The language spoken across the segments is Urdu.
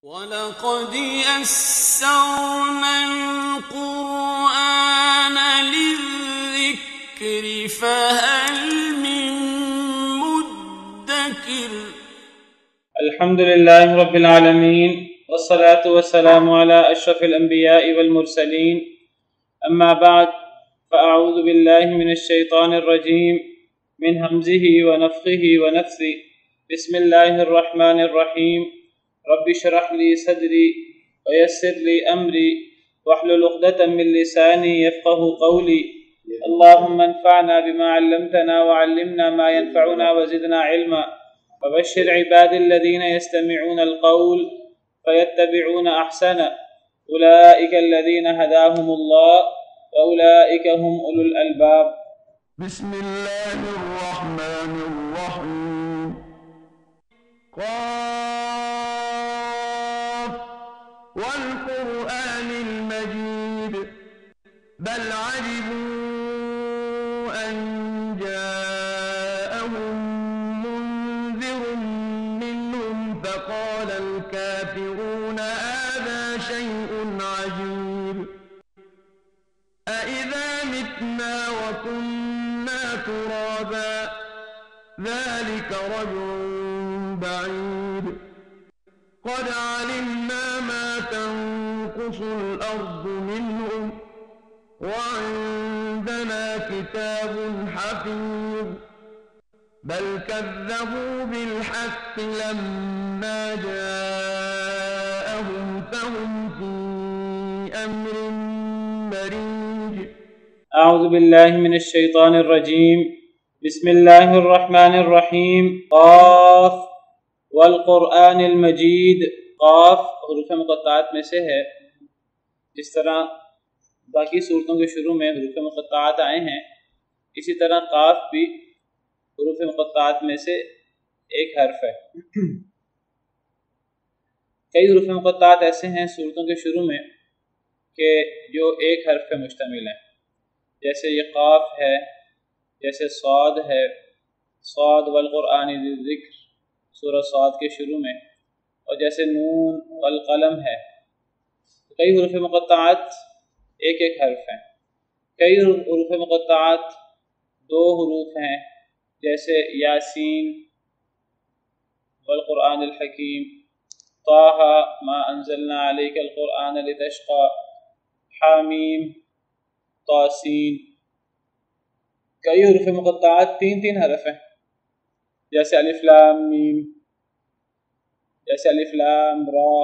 وَلَقَدْ يَسَّرْنَا الْقُرْآنَ لِلذِّكْرِ فَهَلْ مِن مُّدَّكِرٍ۔ الحمد لله رب العالمين والصلاة والسلام على أشرف الأنبياء والمرسلين، أما بعد فأعوذ بالله من الشيطان الرجيم من همزه ونفخه ونفثه. بسم الله الرحمن الرحيم. رب اشرح لي صدري ويسر لي أمري واحلل عقدة من لساني يفقهوا قولي. اللهم انفعنا بما علمتنا وعلمنا ما ينفعنا وزدنا علما. وبشر عباد الذين يستمعون القول فيتبعون أحسنه. أولئك الذين هداهم الله وأولئك هم أولو الألباب. بسم الله الرحمن الرحيم. قاف والقرآن المجيد بل عجبوا أن جاءهم منذر منهم فقال الكافرون هذا شيء عجيب أإذا متنا وكنا ترابا ذلك رجع بعيد قد علمنا ما تنقص الأرض منهم وعندنا كتاب حفيظ بل كذبوا بالحق لما جاءهم فهم في أمر مريج. أعوذ بالله من الشيطان الرجيم. بسم الله الرحمن الرحيم. قاف والقرآن المجید. قاف حروف مقطعات میں سے ہے. جس طرح باقی صورتوں کے شروع میں حروف مقطعات آئے ہیں، اسی طرح قاف بھی حروف مقطعات میں سے ایک حرف ہے. کئی حروف مقطعات ایسے ہیں صورتوں کے شروع میں کہ جو ایک حرف پہ مشتمل ہیں، جیسے یہ قاف ہے، جیسے صاد ہے، صاد والقرآن ذی الذکر سورہ صاد کے شروع میں، اور جیسے نون والقلم ہے. کئی حروف مقطعات ایک ایک حرف ہیں. کئی حروف مقطعات دو حروف ہیں، جیسے یاسین والقرآن الحکیم، طٰہٰ ما انزلنا علیک القرآن لتشقى، حامیم، طاسین. کئی حروف مقطعات تین تین حرف ہیں، جیسے الف لام میم، جیسے الف لام را،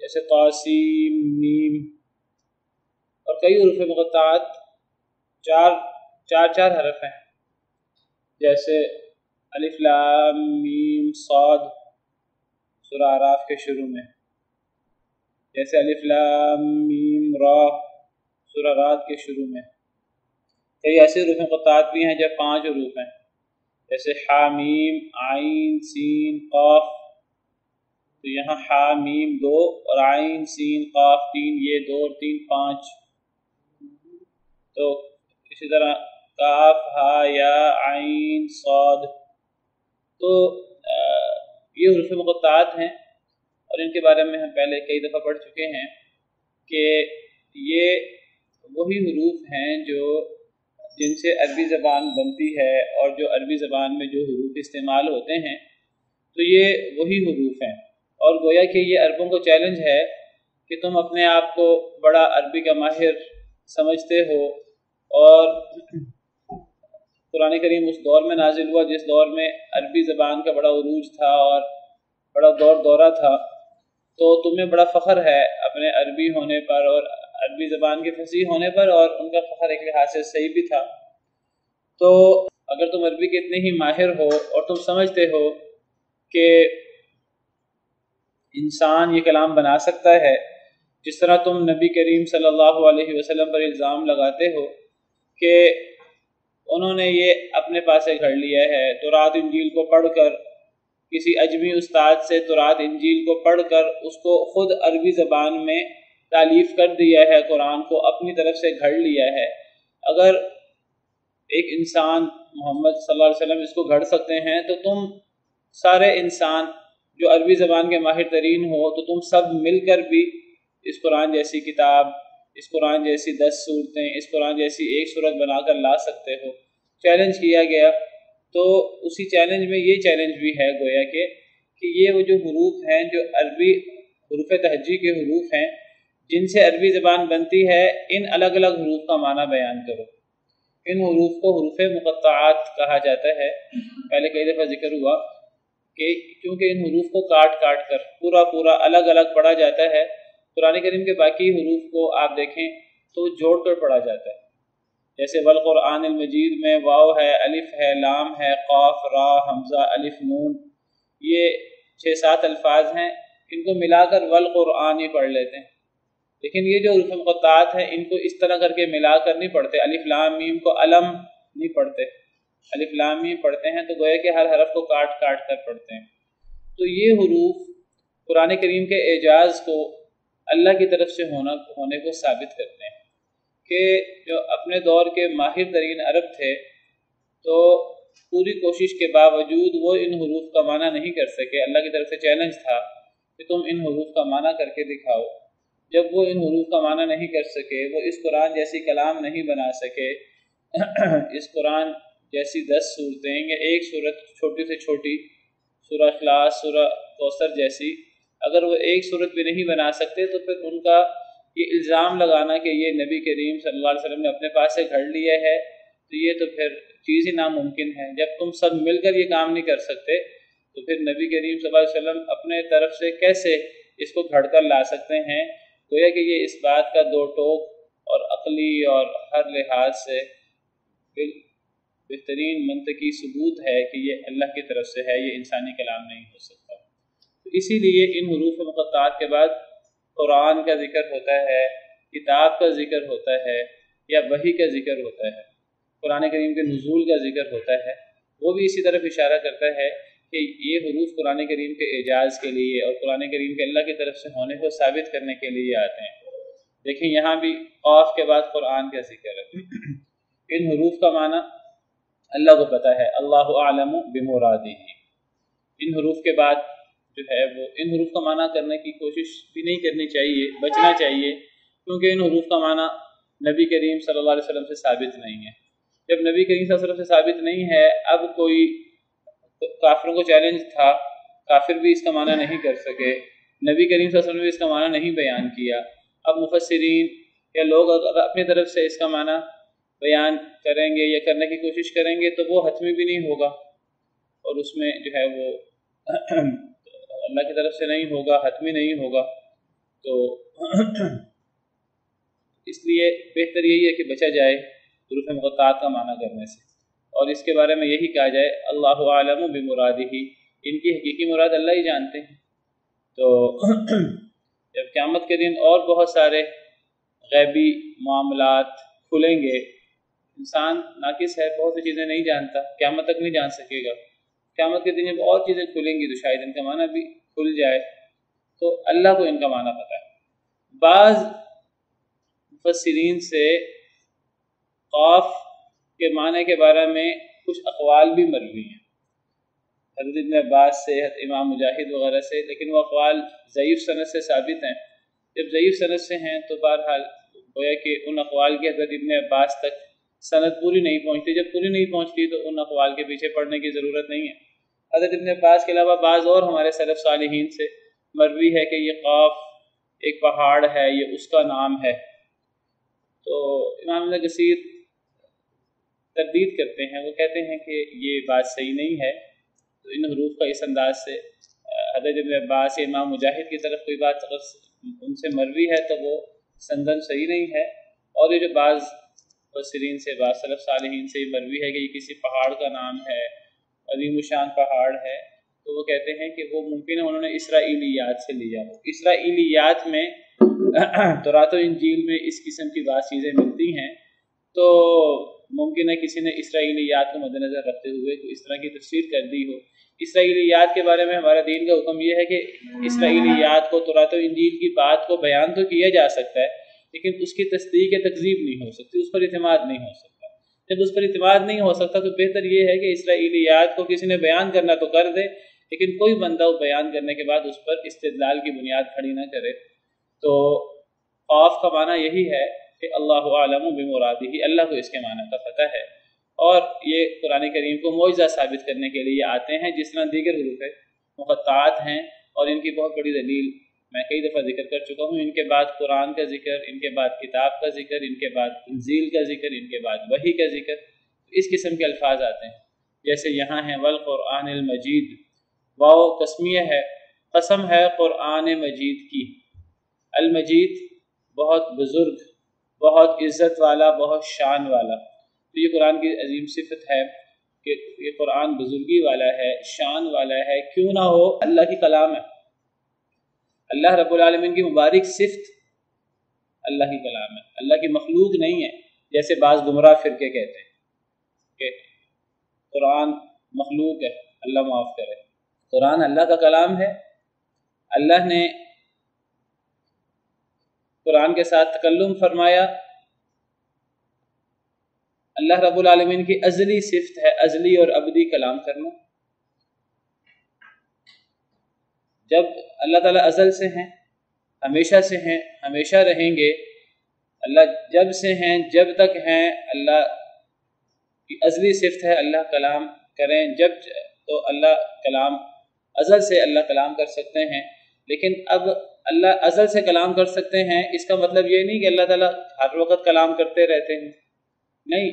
جیسے طاسیم میم. اور کئی حروف مقطعات چار حرف ہیں، جیسے الف لام میم صاد سورہ اعراف کے شروع میں، جیسے الف لام میم را سورہ رعد کے شروع میں. کئی ایسے حروف مقطعات بھی ہیں جب 5 حروف ہیں، جیسے حامیم عین سین قاف. تو یہاں حامیم 2 اور عین سین قاف 3، یہ 2 اور 3 5. تو اسی طرح کاف ہا یا عین صاد. تو یہ حروف مقطعات ہیں، اور ان کے بارے میں ہم پہلے کئی دفعہ پڑھ چکے ہیں کہ یہ وہی حروف ہیں جن سے عربی زبان بنتی ہے، اور جو عربی زبان میں جو حروف استعمال ہوتے ہیں تو یہ وہی حروف ہیں. اور گویا کہ یہ عربوں کو چیلنج ہے کہ تم اپنے آپ کو بڑا عربی کا ماہر سمجھتے ہو، اور قرآن کریم اس دور میں نازل ہوا جس دور میں عربی زبان کا بڑا عروج تھا اور بڑا دورہ تھا. تو تمہیں بڑا فخر ہے اپنے عربی ہونے پر اور عربی زبان کے فصیح ہونے پر، اور ان کا فخر ایک لحاظ سے صحیح بھی تھا. تو اگر تم عربی کے اتنے ہی ماہر ہو اور تم سمجھتے ہو کہ انسان یہ کلام بنا سکتا ہے، جس طرح تم نبی کریم صلی اللہ علیہ وسلم پر الزام لگاتے ہو کہ انہوں نے یہ اپنے پاسے گھڑ لیا ہے، تورات انجیل کو پڑھ کر، کسی اجمی استاد سے تورات انجیل کو پڑھ کر اس کو خود عربی زبان میں تالیف کر دیا ہے، قرآن کو اپنی طرف سے گھڑ لیا ہے. اگر ایک انسان محمد صلی اللہ علیہ وسلم اس کو گھڑ سکتے ہیں تو تم سارے انسان جو عربی زبان کے ماہر ترین ہو تو تم سب مل کر بھی اس قرآن جیسی کتاب، اس قرآن جیسی 10 صورتیں، اس قرآن جیسی ایک صورت بنا کر لا سکتے ہو۔ چیلنج کیا گیا، تو اسی چیلنج میں یہ چیلنج بھی ہے گویا کہ یہ وہ جو حروف ہیں جو عربی حروف تہجی کے حروف ہیں جن سے عربی زبان بنتی ہے، ان الگ الگ حروف کا معنی بیان کرو۔ ان حروف کو حروف مقطعات کہا جاتا ہے۔ پہلے کئی دفعہ ذکر ہوا کہ کیونکہ ان حروف کو کاٹ کاٹ کر پورا الگ الگ پڑھا جاتا ہے، قرآن کریم کے باقی حروف کو آپ دیکھیں تو جوڑ کر پڑھا جاتا ہے۔ جیسے والقرآن المجید میں واو ہے، الف ہے، لام ہے، قاف، را، حمزہ، الف، نون، یہ 6-7 الفاظ ہیں، ان کو ملا کر والقرآن ہی پڑھ لیتے ہیں۔ لیکن یہ جو حروف مقطعات ہیں ان کو اس طرح کر کے ملا کر نہیں پڑھتے، الف لام میم کو علم نہیں پڑھتے، الف لام میم پڑھتے ہیں تو گویا کہ ہر حرف کو کاٹ کاٹ کر پڑھتے ہیں۔ تو یہ حروف قرآن کریم کے اعجاز کو، اللہ کی طرف سے ہونے کو ثابت کرتے ہیں کہ جو اپنے دور کے ماہر ترین عرب تھے تو پوری کوشش کے باوجود وہ ان حروف کا معنی نہیں کر سکے۔ اللہ کی طرف سے چیلنج تھا کہ تم ان حروف کا معنی کر کے دکھاؤ۔ جب وہ ان حروف کا معنی نہیں کر سکے، وہ اس قرآن جیسی کلام نہیں بنا سکے، اس قرآن جیسی 10 صورتیں یا ایک صورت چھوٹی سے چھوٹی سورہ اخلاص، سورہ کوثر جیسی اگر وہ ایک صورت بھی نہیں بنا سکتے تو پھر ان کا یہ الزام لگانا کہ یہ نبی کریم صلی اللہ علیہ وسلم نے اپنے پاس سے گھڑ لیا ہے تو یہ تو پھر چیز ہی ناممکن ہے۔ جب تم سب مل کر یہ کام نہیں کر سکتے تو پھر نبی کریم صلی اللہ علیہ وسلم اپنے طرف سے کیسے اس کو گھڑ کر لا سکتے ہیں؟ گویا کہ یہ اس بات کا دو ٹوک اور عقلی اور ہر لحاظ سے بہترین منطقی ثبوت ہے کہ یہ اللہ کی طرف سے ہے، یہ انسانی کلام نہیں ہو سکتا۔ تو اسی لیے ان حروف مقطعات کے بعد قرآن کا ذکر ہوتا ہے، کتاب کا ذکر ہوتا ہے یا وحی کا ذکر ہوتا ہے، قرآن کریم کے نزول کا ذکر ہوتا ہے، وہ بھی اسی طرف اشارہ کرتا ہے کہ یہ حروف قرآن کریم کے اعجاز کے لیے اور قرآن کریم کے اللہ کی طرف سے ہونے کو ثابت کرنے کے لیے آتے ہیں۔ دیکھیں یہاں بھی قاف کے بعد قرآن کا ذکر ہے۔ ان حروف کا معنی اللہ کو پتہ ہے، اللہ اعلم بمرادہ۔ ان حروف کے بعد جو ہے وہ ان حروف کا معنی کرنے کی کوشش بھی نہیں کرنی چاہیے، بچنا چاہیے، کیونکہ ان حروف کا معنی نبی کریم صلی اللہ علیہ وسلم سے ثابت نہیں ہے۔ جب نبی کریم صلی اللہ علیہ وسلم سے ثابت نہیں ہے، اب کوئی کافروں کو چیلنج تھا، کافر بھی اس کا معنی نہیں کر سکے، نبی کریم صلی اللہ علیہ وسلم نے اس کا معنی نہیں بیان کیا، اب مفسرین یا لوگ اگر اپنی طرف سے اس کا معنی بیان کریں گے یا کرنے کی کوشش کریں گے تو وہ حتمی بھی نہیں ہوگا اور اس میں جو ہے وہ اللہ کی طرف سے نہیں ہوگا، حتمی نہیں ہوگا۔ تو اس لیے بہتر یہی ہے کہ بچا جائے حروف مقطعات کا معنی کرنے سے، اور اس کے بارے میں یہی کہا جائے اللہ اعلم بمرادہ، ان کی حقیقی مراد اللہ ہی جانتے ہیں۔ تو جب قیامت کے دن اور بہت سارے غیبی معاملات کھلیں گے، انسان ناقص ہے، بہت سی چیزیں نہیں جانتا، قیامت تک نہیں جان سکے گا۔ قیامت کے دن جب اور چیزیں کھلیں گی تو شاید ان کا معنی بھی کھل جائے، تو اللہ کو ان کا معنی پتہ ہے۔ بعض مفسرین سے قاف کے معنی کے بارے میں کچھ اقوال بھی مروی ہیں، حضرت ابن عباس سے، امام مجاہد وغیرہ سے، لیکن وہ اقوال ضعیف سند سے ثابت ہیں۔ جب ضعیف سند سے ہیں تو بہرحال گویا کہ ان اقوال کی حضرت ابن عباس تک سند پوری نہیں پہنچتی، جب پوری نہیں پہنچتی تو ان اقوال کے پیچھے پڑنے کی ضرورت نہیں ہے۔ حضرت ابن عباس کے علاوہ بعض اور ہمارے سلف صالحین سے مروی ہے کہ یہ قاف ایک پہاڑ ہے، یہ اس کا نام ہے۔ تو امام ابن کثیر تردید کرتے ہیں، وہ کہتے ہیں کہ یہ بات صحیح نہیں ہے۔ تو ان حروف کا اس انداز سے حضرت ابن عباس یا امام مجاہد کی طرف کوئی بات اگر ان سے مروی ہے تو وہ سندن صحیح نہیں ہے، اور یہ جو بعض مفسرین سے، بعض سلف صالحین سے یہ مروی ہے کہ یہ کسی پہاڑ کا نام ہے، عظیم الشان پہاڑ ہے، تو وہ کہتے ہیں کہ وہ ممکن ہے انہوں نے اسرائیلیات سے لیا ہو۔ اسرائیلیات میں تورات و انجیل میں اس قسم کی بعض چیزیں ملتی ہیں، تو ممکن ہے کسی نے اسرائیلیات کو مد نظر رکھتے ہوئے اس طرح کی تفسیر کر دی ہو۔ اسرائیلیات کے بارے میں ہمارا دین کا حکم یہ ہے کہ اسرائیلیات کو، تورات و انجیل کی بات کو بیان تو کیا جا سکتا ہے، لیکن اس کی تصدیق یا تکذیب نہیں ہو سکتی، اس پر اعتماد نہیں ہو سکتا۔ جب اس پر اعتماد نہیں ہو سکتا تو بہتر یہ ہے کہ اسرائیلیات کو کسی نے بیان کرنا تو کر دے، لیکن کوئی بندہ وہ بیان کرنے کے بعد اس پر استدلال کی بنیاد کھڑی نہ کرے۔ تو خوف کا معنی یہی ہے کہ اللہ اعلم بمرادہ، اللہ کو اس کے معنی کا پتہ ہے، اور یہ قرآن کریم کو معجزہ ثابت کرنے کے لیے آتے ہیں، جس طرح دیگر حروف مقطعات ہیں، اور ان کی بہت بڑی دلیل میں کئی دفعہ ذکر کر چکا ہوں۔ ان کے بعد قرآن کا ذکر، ان کے بعد کتاب کا ذکر، ان کے بعد انجیل کا ذکر، ان کے بعد وحی کا ذکر، اس قسم کے الفاظ آتے ہیں۔ جیسے یہاں ہیں والقرآن المجید، واو قسمیہ ہے، قسم ہے قرآن مجید کی۔ المجید بہت بزرگ، بہت عزت والا، بہت شان والا۔ تو یہ قرآن کی عظیم صفت ہے کہ یہ قرآن بزرگی والا ہے، شان والا ہے، کیوں نہ ہو، اللہ کی کلام ہے، اللہ رب العالمین کی مبارک صفت اللہ کی کلام ہے، اللہ کی مخلوق نہیں ہے، جیسے بعض گمراہ فرقے کہتے ہیں کہ قرآن مخلوق ہے، اللہ معاف کرے۔ قرآن اللہ کا کلام ہے، اللہ نے قرآن کے ساتھ تکلم فرمایا، اللہ رب العالمین کی ازلی صفت ہے، ازلی اور ابدی کلام کرنا۔ جب اللہ تعالیٰ ازل سے ہیں، ہمیشہ سے ہیں، ہمیشہ رہیں گے، اللہ جب سے ہیں، جب تک ہیں، اللہ کی ازلی صفت ہے اللہ کلام کریں، جب تو اللہ کلام، ازل سے اللہ کلام کر سکتے ہیں۔ لیکن اب اللہ ازل سے کلام کر سکتے ہیں، اس کا مطلب یہ نہیں کہ اللہ تعالیٰ ہر وقت کلام کرتے رہتے ہیں، نہیں،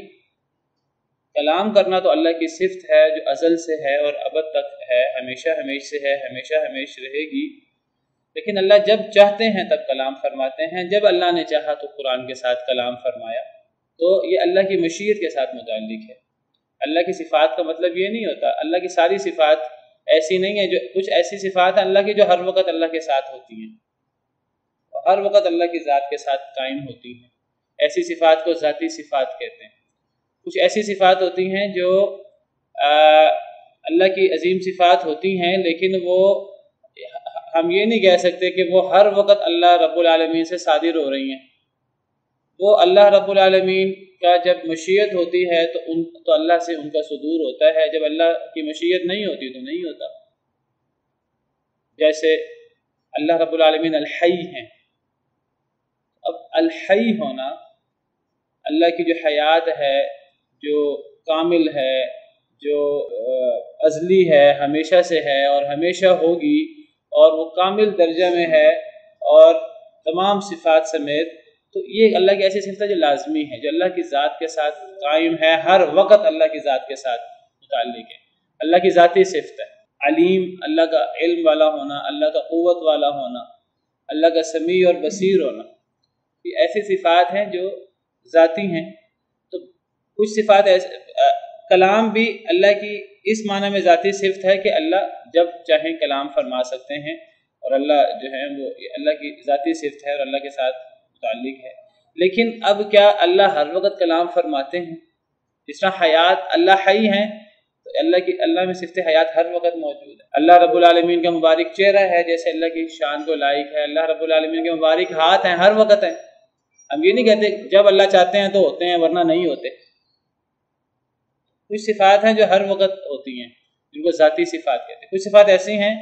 کلام کرنا تو اللہ کی صفت ہے جو ازل سے ہے اور ابد تک ہے، ہمیشہ ہمیش سے ہے، ہمیشہ ہمیش رہے گی۔ لیکن اللہ جب چاہتے ہیں تب کلام فرماتے ہیں، جب اللہ نے چاہا تو قرآن کے ساتھ کلام فرمایا۔ تو یہ اللہ کی مشیت کے ساتھ متعلق ہے۔ اللہ کی صفات کا مطلب یہ نہیں ہوتا، اللہ کی ساری صفات ایسی نہیں ہے، جو کچھ ایسی صفات ہیں اللہ کی جو ہر وقت اللہ کے ساتھ ہوتی ہیں، ہر وقت اللہ کی ذات کے ساتھ قائم ہوتی ہیں، ایسی صفات کو ذاتی صفات کہتے ہیں۔ کچھ ایسی صفات ہوتی ہیں جو اللہ کی عظیم صفات ہوتی ہیں، لیکن وہ ہم یہ نہیں کہہ سکتے کہ وہ ہر وقت اللہ رب العالمین سے صادر ہو رہی ہیں۔ وہ اللہ رب العالمین کا جب مشیت ہوتی ہے تو اللہ سے ان کا صدور ہوتا ہے، جب اللہ کی مشیت نہیں ہوتی تو نہیں ہوتا۔ جیسے اللہ رب العالمین الحی ہیں، اب الحی ہونا، اللہ کی جو حیات ہے، جو کامل ہے، جو ازلی ہے، ہمیشہ سے ہے اور ہمیشہ ہوگی، اور وہ کامل درجہ میں ہے اور تمام صفات سمیت، تو یہ اللہ کی ایسی صفت ہے جو لازمی ہے، جو اللہ کی ذات کے ساتھ قائم ہے، ہر وقت اللہ کی ذات کے ساتھ متعلق ہے، اللہ کی ذاتی صفت ہے۔ علیم، اللہ کا علم والا ہونا، اللہ کا قوت والا ہونا، اللہ کا سمیع اور بصیر ہونا، یہ ایسی صفات ہیں جو ذاتی ہیں۔ تو کچھ صفات کلام بھی اللہ کی اس معنی میں ذاتی صفت ہے کہ اللہ جب چاہیں کلام فرما سکتے ہیں، اور اللہ جو ہے وہ اللہ کی ذاتی صفت ہے اور اللہ کے ساتھ متعلق ہے۔ لیکن اب کیا اللہ ہر وقت کلام فرماتے ہیں؟ جس طرح حیات، اللہ حی ہیں تو اللہ میں صفت حیات ہر وقت موجود ہے۔ اللہ رب العالمین کا مبارک چہرہ ہے، جیسے اللہ کی شان کو لائق ہے۔ اللہ رب العالمین کے مبارک ہاتھ ہیں، ہر وقت ہیں۔ ہم یہ نہیں کہتے جب اللہ چاہتے ہیں تو ہوتے ہیں ورنہ نہیں ہوتے۔ کچھ صفات ہیں جو ہر وقت ہوتی ہیں، جن کو ذاتی صفات کہتے ہیں۔ کچھ صفات ایسی ہیں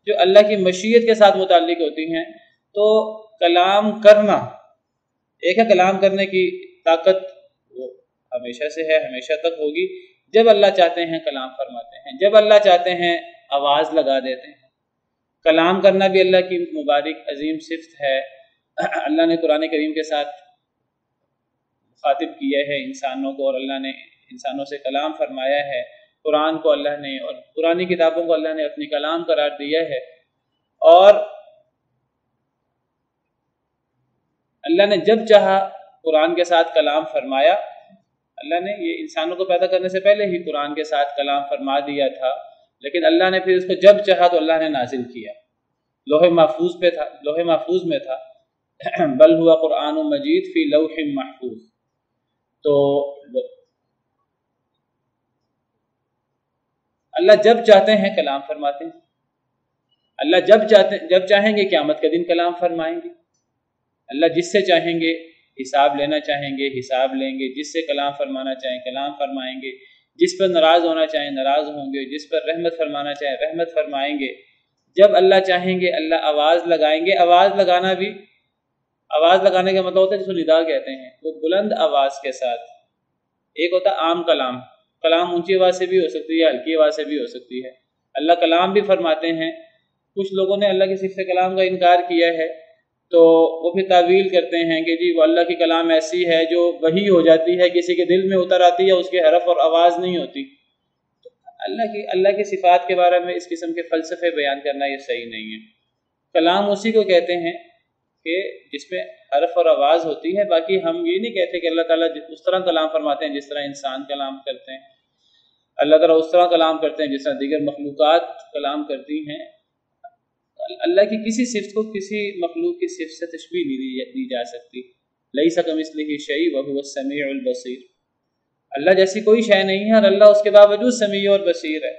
جو اللہ کی مشیت کے ساتھ متعلق ہوتی ہیں۔ تو کلام کرنا، ایک ہے کلام کرنے کی طاقت، وہ ہمیشہ سے ہے، ہمیشہ تک ہوگی۔ جب اللہ چاہتے ہیں کلام فرماتے ہیں، جب اللہ چاہتے ہیں آواز لگا دیتے ہیں۔ کلام کرنا بھی اللہ کی مبارک عظیم صفت ہے۔ اللہ نے قرآن کریم کے ساتھ مخاطب کیا ہے انسانوں کو، اور اللہ نے انسانوں سے کلام فرمایا ہے۔ قرآن کو اللہ نے اور پرانی کتابوں کو اللہ نے اپنی کلام قرار دیا ہے، اور اللہ نے جب چاہا قرآن کے ساتھ کلام فرمایا۔ اللہ نے یہ انسانوں کو پیدا کرنے سے پہلے ہی قرآن کے ساتھ کلام فرما دیا تھا، لیکن اللہ نے پھر اس کو جب چاہا تو اللہ نے نازل کیا۔ لوح محفوظ پہ تھا، لوح محفوظ میں تھا، بل ہوا قرآن مجید فی لوح محفوظ۔ تو اللہ جب چاہتے ہیں کلام فرماتے ہیں۔ اللہ جب چاہیں گے قیامت کے دن کلام فرمائیں گے۔ اللہ جس سے چاہیں گے حساب لینا چاہیں گے حساب لیں گے، جس سے کلام فرمانا چاہیں کلام فرمائیں گے، جس پر ناراض ہونا چاہیں ناراض ہوں گے، جس پر رحمت فرمانا چاہیں رحمت فرمائیں گے۔ جب اللہ چاہیں گے اللہ آواز لگائیں گے۔ آواز لگانا بھی، آواز لگانے کا مطلب ہوتا ہے جس کو ندا کہتے ہیں، وہ بلند آواز کے ساتھ۔ ایک ہوتا ہے عام کلام، کلام اونچی آواز سے بھی ہو سکتی ہے، ہلکی آواز سے بھی ہو سکتی ہے۔ اللہ کلام بھی فرماتے ہیں۔ کچھ لوگوں نے اللہ کی صفت کلام کا انکار کیا ہے تو وہ پھر تعویل کرتے ہیں کہ جی وہ اللہ کی کلام ایسی ہے جو وحی ہو جاتی ہے، کسی کے دل میں اتر آتی ہے، اس کے حرف اور آواز نہیں ہوتی۔ اللہ کی صفات کے بارے میں اس قسم کے فلسفے بیان کرنا یہ صحیح نہیں ہے۔ کلام اسی کو کہتے ہیں کہ جس میں حرف اور آواز ہوتی ہے۔ باقی ہم یہ نہیں کہتے کہ اللہ تعالیٰ اس طرح کلام فرماتے ہیں جس طرح انسان کلام کرتے ہیں، اللہ تعالیٰ اس طرح کلام کرتے ہیں جس طرح دیگر مخلوقات کلام کرتی ہیں۔ اللہ کی کسی صفت کو کسی مخلوق کی صفت سے تشبیہ نہیں دی جا سکتی۔ لیس کمثلہ شیء وہو السمیع البصیر۔ اللہ جیسی کوئی شے نہیں ہے اور اللہ اس کے باوجود سمیع اور بصیر ہے۔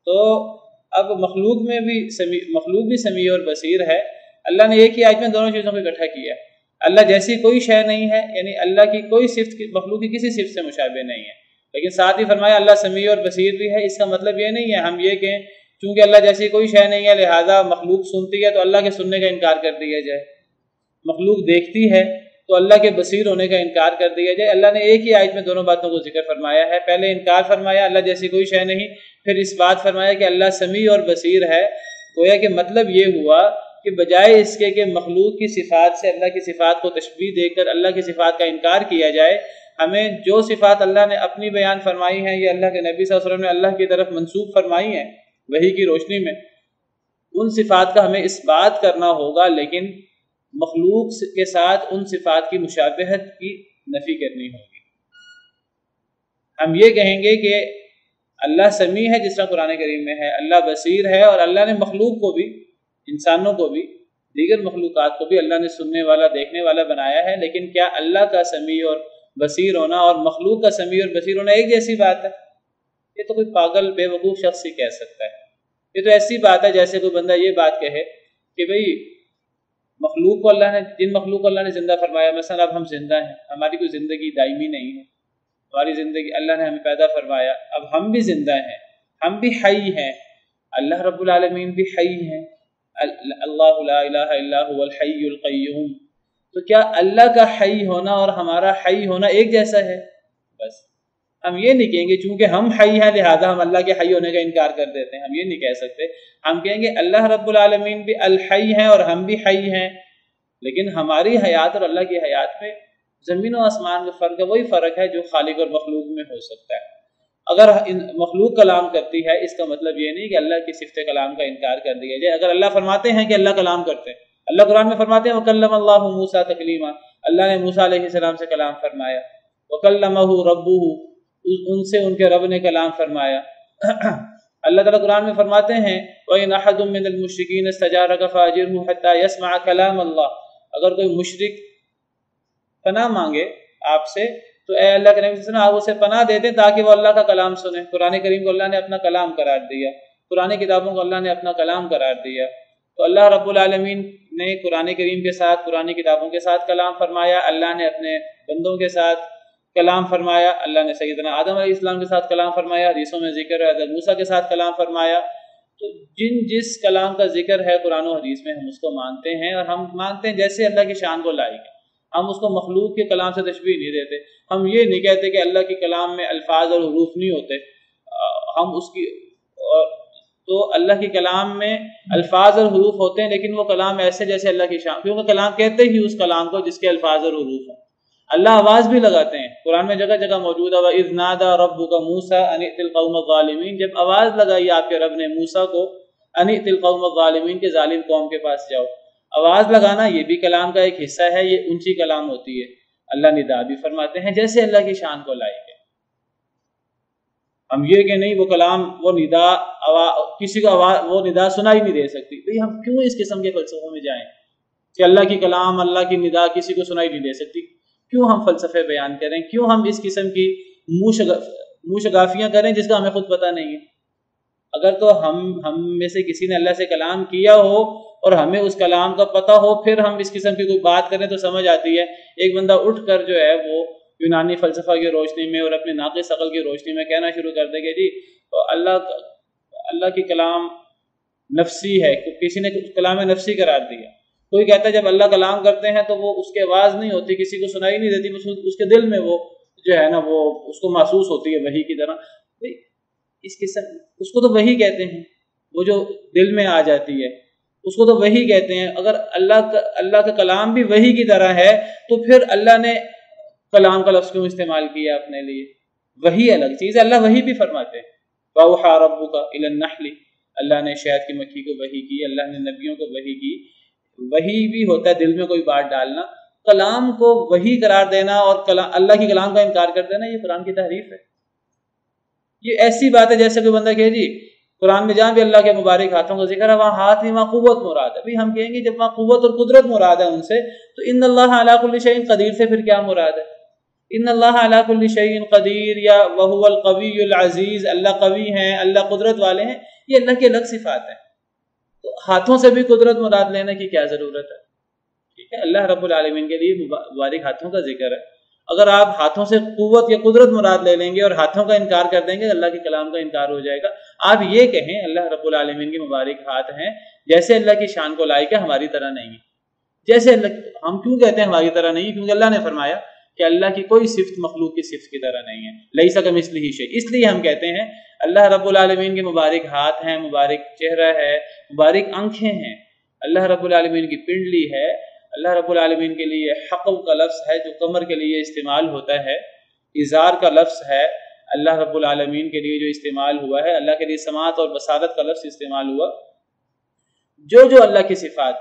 تو اب مخلوق بھی سمیع اور بصیر ہے۔ اللہ نے ایک ہی آیت میں دونوں چیزوں کو اکٹھا کیا۔ اللہ جیسی کوئی شے نہیں ہے، یعنی اللہ کی کوئی صفت مخلوق کی کسی صفت سے مشابہ نہیں ہے، لیکن ساتھ ہی فرمایا اللہ سمیع اور بصیر بھی ہے۔ اس کا مطلب یہ نہیں ہے ہم یہ کہیں چونکہ اللہ جیسی کوئی شے نہیں ہے لہذا مخلوق سنتی ہے تو اللہ کے سننے کا انکار کر دیا جائے، مخلوق دیکھتی ہے تو اللہ کے بصیر ہونے کا انکار کر دیا جائے۔ اللہ نے ایک ہی آیت میں دونوں باتوں کو ذکر فرمایا ہے۔ پہلے انکار فرمایا اللہ جیسی کوئی شے نہیں، پھر اس بات فرمایا کہ اللہ سمیع اور بصیر ہے۔ گویا کہ مطلب یہ ہوا کہ بجائے اس کے کہ مخلوق کی صفات سے اللہ کی صفات کو تشبیہ دے کر اللہ کی صفات کا انکار کیا جائے، ہمیں جو صفات اللہ نے اپنی بیان فرمائی ہیں یا اللہ کے نبی صلی اللہ علیہ وسلم نے اللہ کی طرف منسوب فرمائی ہیں وحی کی روشنی میں، ان صفات کا ہمیں اس بات کرنا ہوگا، لیکن مخلوق کے ساتھ ان صفات کی مشابہت کی نفی کرنی ہوگی۔ ہم یہ کہیں گے کہ اللہ سمیع ہے جس طرح قرآن کریم میں ہے، اللہ بصیر ہے، اور اللہ نے مخلوق کو بھی، انسانوں کو بھی، دیگر مخلوقات کو بھی اللہ نے سننے والا دیکھنے والا بنایا ہے، لیکن کیا اللہ کا سمیع اور بصیر ہونا اور مخلوق کا سمیع اور بصیر ہونا ایک جیسی بات ہے؟ یہ تو کوئی پاگل بے وقوف شخص ہی کہہ سکتا ہے۔ یہ تو ایسی بات ہے جیسے کوئی بندہ یہ بات کہے کہ بھئی مخلوق کو اللہ نے، جن مخلوق کو اللہ نے زندہ فرمایا، مثلا اب ہم زندہ ہیں، ہماری کوئی زندگی دائمی نہیں ہے، ہماری زندگی اللہ نے ہمیں پیدا فرمایا، اب ہم بھی زندہ ہیں، ہم بھی حی ہیں، اللہ رب العالمین بھی حی ہیں، اللہ لا الہ الا هو الحی القیوم۔ تو کیا اللہ کا حی ہونا اور ہمارا حی ہونا ایک جیسا ہے؟ بس ہم یہ نہیں کہیں گے چونکہ ہم حی ہیں لہذا ہم اللہ کے حی ہونے کا انکار کر دیتے ہیں، ہم یہ نہیں کہہ سکتے۔ ہم کہیں گے اللہ رب العالمین بھی الحی ہیں اور ہم بھی حی ہیں، لیکن ہماری حیات اور اللہ کی حیات میں زمین و آسمان کا فرق ہے، وہی فرق ہے جو خالق اور مخلوق میں ہو سکتا ہے۔ اگر مخلوق کلام کرتی ہے اس کا مطلب یہ نہیں کہ اللہ کی صفت کلام کا انکار کر دیا جائے۔ اگر اللہ فرماتے ہیں کہ اللہ کلام کرتے ہیں، اللہ قرآن میں فرماتے ہیں وَكَلَّمَ اللَّهُ مُوسَىٰ تَكْلِيمًا، اللہ نے موسیٰ علیہ السلام سے کلام فرمایا، وَكَلَّمَهُ رَبُّهُ، ان سے ان کے رب نے کلام فرمایا۔ اللہ تعالیٰ قرآن میں فرماتے ہیں وَإِنْ أَحَدٌ مِّنَ الْمُشْرِكِينَ اسْتَجَارَكَ فَأَجِرْهُ حَتَّىٰ يَسْمَعَ كَلَامَ اللَّهِ، اگر کوئی مشرک پناہ مانگے آپ سے تو اے اللہ کے نبی صلی اللہ علیہ وسلم آپ اسے پناہ دے دیں تاکہ وہ اللہ کا کلام سنیں۔ قرآن کریم کو اللہ نے اپنا کلام قرار دیا، قرآن کتابوں کو اللہ نے اپنا کلام قرار دیا۔ تو اللہ رب العالمین نے قرآن کریم کے ساتھ، قرآن کتابوں کے ساتھ کلام فرمایا، اللہ نے اپنے بندوں کے ساتھ کلام فرمایا، اللہ نے سیدنا آدم علیہ السلام کے ساتھ کلام فرمایا، حدیثوں میں ذکر ہے حضرت موسیٰ کے ساتھ کلام فرمایا۔ تو جس کلام کا ذکر ہے قرآن و حدیث میں ہم اس کو مانتے ہیں، اور ہم مانتے ہیں جیسے اللہ کی شان کو لائق ہے، ہم اس کو مخلوق کے کلام سے تشبیہ نہیں دیتے۔ ہم یہ نہیں کہتے کہ اللہ کے کلام میں الفاظ اور حروف نہیں ہوتے، ہم اس کی تو اللہ کے کلام میں الفاظ اور حروف ہوتے ہیں، لیکن وہ کلام ایسے جیسے اللہ کی شان، کیونکہ کلام کہتے ہی اس کلام کو جس کے الفاظ اور حروف ہیں۔ اللہ آواز بھی لگاتے ہیں، قرآن میں جگہ جگہ موجود ہے وَإِذْ نَادَىٰ رَبُّكَ مُوسَىٰ أَنِ ائْتِ الْقَوْمَ الظَّالِمِينَ، جب آواز لگائی آپ کے رب نے موسیٰ کو أَنِ ائْتِ الْقَوْمَ الظَّالِمِينَ کے ظالم قوم کے پاس جاؤ۔ آواز لگانا یہ بھی کلام کا ایک حصہ ہے، یہ اونچی کلام ہوتی ہے۔ اللہ ندا بھی فرماتے ہیں جیسے اللہ کی شان کو لائق ہے۔ ہم یہ کہ نہیں وہ کلام، وہ ندا کسی کو وہ ندا سنا ہی نہیں دے سکتی، بھئی ہم کیوں اس قسم کے فلسفوں میں جائیں کہ اللہ کی کلام، اللہ کی ندا کسی کو سنائی نہیں دے سکتی؟ کیوں ہم فلسفے بیان کریں؟ کیوں ہم اس قسم کی منہ شگافیاں کریں جس کا ہمیں خود پتہ نہیں ہے؟ اگر تو ہم میں سے کسی نے اللہ سے کلام کیا ہو اور ہمیں اس کلام کا پتہ ہو، پھر ہم اس قسم کی کوئی بات کریں تو سمجھ آتی ہے۔ ایک بندہ اٹھ کر جو ہے وہ یونانی فلسفہ کی روشنی میں اور اپنے ناقص عقل کی روشنی میں کہنا شروع کر دے کہ جی اللہ کی کلام نفسی ہے، کسی نے کلام نفسی قرار دیا. کوئی کہتا ہے جب اللہ کلام کرتے ہیں تو وہ اس کی آواز نہیں ہوتی، کسی کو سنائی نہیں دیتی، اس کے دل میں وہ جو ہے نا وہ اس کو محسوس ہوتی ہے وحی کی طرح. اس کو تو وحی کہتے ہیں، وہ جو دل میں آ جاتی ہے اس کو تو وحی کہتے ہیں. اگر اللہ کا کلام بھی وحی کی طرح ہے تو پھر اللہ نے کلام کا لفظ کیوں استعمال کیا اپنے لیے؟ وحی الگ چیز ہے، اللہ وحی بھی فرماتے ہیں. وَأَوْحَىٰ رَبُّكَ إِلَى النَّحْلِ، اللہ نے شہد کی مکھی کو وحی کی، اللہ نے نبیوں کو وحی کی. وحی بھی ہوتا ہے دل میں کوئی بات ڈالنا، کلام کو وحی قرار دینا اور اللہ کی کلام کا انکار کر دینا، یہ قرآن کی تحریف ہے. یہ ایسی بات ہے جیسے کوئی بندہ کہے جی قرآن میں جہاں بھی اللہ کے مبارک ہاتھوں کا ذکر ہے وہاں ہاتھ نہیں، وہاں قوت مراد ہے. ہم کہیں گے جب وہاں قوت اور قدرت مراد ہے ان سے تو ان اللہ علی کل شیء قدیر سے پھر کیا مراد ہے؟ ان اللہ علی کل شیء قدیر یا وہو القوی العزیز، اللہ قوی ہیں، اللہ قدرت والے ہیں، یہ اللہ کی الگ صفات ہیں. تو ہاتھوں سے بھی قدرت مراد لینے کی کیا ضرورت ہے؟ ٹھیک ہے، اللہ رب العالمین کے لیے مبارک ہاتھوں کا ذکر ہے. اگر آپ ہاتھوں سے قوت یا قدرت مراد لے لیں گے اور ہاتھوں کا انکار کر دیں گے اللہ کے کلام کا انکار ہو جائے گا. آپ یہ کہیں اللہ رب العالمین کے مبارک ہاتھ ہیں، جیسے اللہ کی شان کو لائق ہے، ہماری طرح نہیں ہے. جیسے اللہ، ہم کیوں کہتے ہیں ہماری طرح نہیں؟ کیونکہ اللہ نے فرمایا کہ اللہ کی کوئی صفت مخلوق کی صفت کی طرح نہیں ہے. لیس کمثلہ شیء، اس لیے ہم کہتے ہیں اللہ رب العالمین کے مبارک ہاتھ ہیں، مبارک چہرہ ہے، مبارک آنکھیں ہیں، اللہ رب العالمین کی پنڈلی ہے. اللہ رب العالمین کے لیے حقو کا لفظ ہے جو کمر کے لیے استعمال ہوتا ہے، ازار کا لفظ ہے اللہ رب العالمین کے لیے جو استعمال ہوا ہے، اللہ کے لیے سماعت اور بصارت کا لفظ استعمال ہوا. جو اللہ کی صفات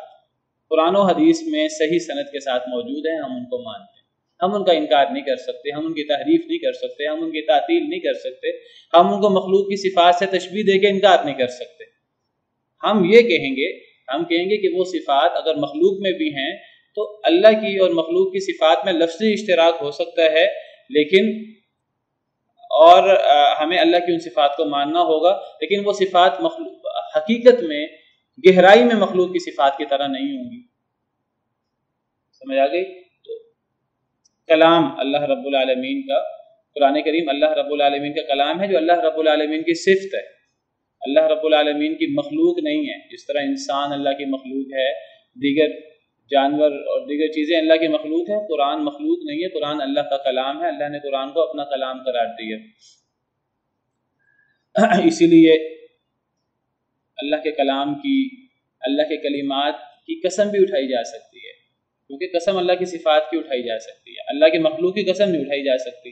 قرآن و حدیث میں صحیح سند کے ساتھ موجود ہیں ہم ان کو مانتے ہیں، ہم ان کا انکار نہیں کر سکتے، ہم ان کی تحریف نہیں کر سکتے، ہم ان کی تعطیل نہیں کر سکتے، ہم ان کو مخلوق کی صفات سے تشبیہ دے کے انکار نہیں کر سکتے. ہم یہ کہیں گے کہ وہ صفات اگر مخلوق میں بھی ہیں تو اللہ کی اور مخلوق کی صفات میں لفظی اشتراک ہو سکتا ہے، لیکن اور ہمیں اللہ کی ان صفات کو ماننا ہوگا، لیکن وہ صفات حقیقت میں گہرائی میں مخلوق کی صفات کی طرح نہیں ہوں گی. سمجھ آ گئی؟ تو کلام اللہ رب العالمین کا، قرآن کریم اللہ رب العالمین کا کلام ہے جو اللہ رب العالمین کی صفت ہے، اللہ رب العالمین کی مخلوق نہیں ہے. جس طرح انسان اللہ کی مخلوق ہے، دیگر جانور اور دیگر چیزیں اللہ کی مخلوق ہے، قرآن مخلوق نہیں ہے، قرآن اللہ کا کلام ہے، اللہ نے قرآن کو اپنا کلام قرار دیا. اسی لیے اللہ کے کلام کی، اللہ کے کلمات کی قسم بھی اٹھائی جا سکتی ہے، کیونکہ قسم اللہ کی صفات کی اٹھائی جا سکتی ہے، اللہ کی مخلوق کی قسم نہیں اٹھائی جا سکتی.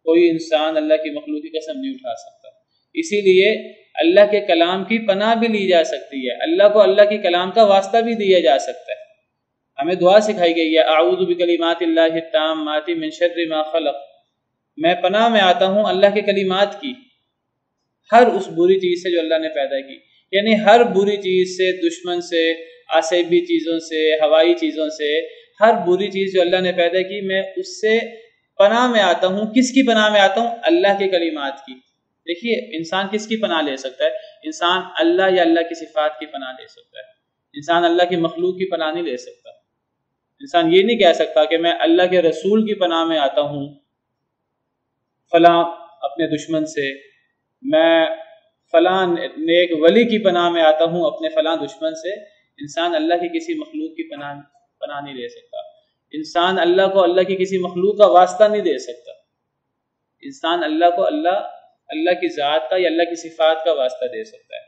کوئی انسان اللہ کی مخلوق کی قسم نہیں اٹھا سکتا. اسی لیے اللہ کے کلام کی پناہ بھی لی جا سکتی ہے، اللہ کو اللہ کے کلام کا واسطہ بھی دیا جا سکتا ہے. ہمیں دعا سکھائی گئی ہے اعوذ بکلمات اللہ التامات من شر ما خلق، میں پناہ میں آتا ہوں اللہ کے کلمات کی ہر اس بری چیز سے جو اللہ نے پیدا کی. یعنی ہر بری چیز سے، دشمن سے، آسیبی چیزوں سے، ہوائی چیزوں سے، ہر بری چیز جو اللہ نے پیدا کی میں اس سے پناہ میں آتا ہوں. کس کی پناہ میں آتا ہوں؟ اللہ کے کلمات کی. دیکھیے انسان کس کی پناہ لے سکتا ہے؟ انسان اللہ یا اللہ کی صفات کی پناہ لے سکتا ہے. انسان اللہ کی مخلوق کی پناہ نہیں لے سکتا. انسان یہ نہیں کہہ سکتا کہ میں اللہ کے رسول کی پناہ میں آتا ہوں فلاں اپنے دشمن سے، میں فلاں نیک ولی کی پناہ میں آتا ہوں اپنے فلاں دشمن سے. انسان اللہ کی کسی مخلوق کی پناہ نہیں لے سکتا. انسان اللہ کو اللہ کی کسی مخلوق کا واسطہ نہیں دے سکتا. انسان اللہ کو اللہ کی ذات کا یا اللہ کی صفات کا واسطہ دے سکتا ہے.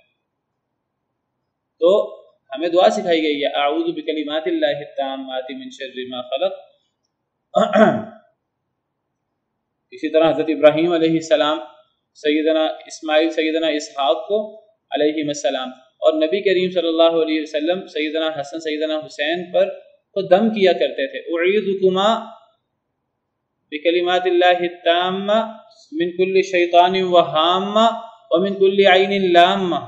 تو ہمیں دعا سکھائی گئی ہے اعوذ بکلمات اللہ التامات من شر ما خلق. اسی طرح حضرت ابراہیم علیہ السلام، سیدنا اسماعیل، سیدنا اسحاق کو علیہ السلام، اور نبی کریم صلی اللہ علیہ وسلم سیدنا حسن، سیدنا حسین پر تو دم کیا کرتے تھے. اعیذکما بکلمات اللہ التامہ من کل شیطان وہامہ ومن کل عین لامہ،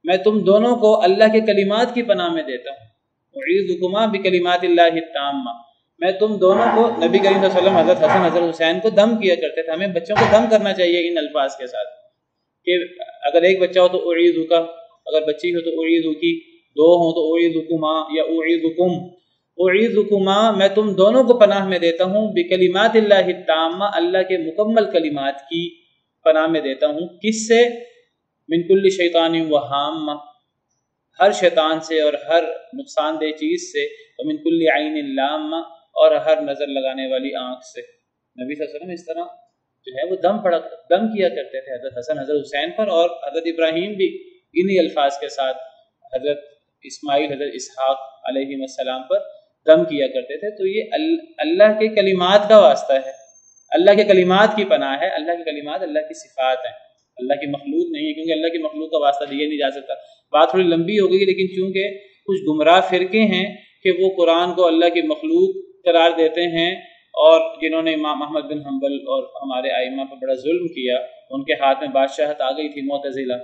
میں تم دونوں کو اللہ کے کلمات کی پناہ میں دیتا ہوں. اعیذکما بکلمات اللہ التامہ، میں تم دونوں کو، نبی کریم صلی اللہ علیہ وسلم حضرت حسن حضرت حسین کو دم کیا کرتے تھے. ہمیں بچوں کو دم کرنا چاہیے ان الفاظ کے ساتھ کہ اگر ایک بچہ ہو تو اعیذکا، اگر بچی ہو تو اعیذکی، دو ہوں تو اعیذکما یا اعیذکم. اعیذکما میں تم دونوں کو پناہ میں دیتا ہوں بکلمات اللہ التامہ اللہ کے مکمل کلمات کی پناہ میں دیتا ہوں کس سے من کل شیطان وہامہ ہر شیطان سے اور ہر نقصان دہ چیز سے ومن کل عین لامہ اور ہر نظر لگانے والی آنکھ سے۔ نبی صلی اللہ علیہ وسلم اس طرح جو ہے وہ دم کیا کرتے تھے حضرت حسن حضرت حسین پر، اور حضرت ابراہیم بھی انہی الفاظ کے ساتھ حضرت اسماعیل حضرت اسحاق علیہ السلام پر دم کیا کرتے تھے۔ تو یہ اللہ کے کلمات کا واسطہ ہے، اللہ کے کلمات کی پناہ ہے۔ اللہ کے کلمات اللہ کی صفات ہیں، اللہ کی مخلوق نہیں ہے، کیونکہ اللہ کی مخلوق کا واسطہ دیا نہیں جا سکتا۔ بات تھوڑی لمبی ہو گئی، لیکن چونکہ کچھ گمراہ فرقے ہیں کہ وہ قرآن کو اللہ کی مخلوق قرار دیتے ہیں، اور جنہوں نے امام احمد بن حنبل اور ہمارے ائمہ پر بڑا ظلم کیا، ان کے ہاتھ میں بادشاہت آ گئی تھی، معتزلہ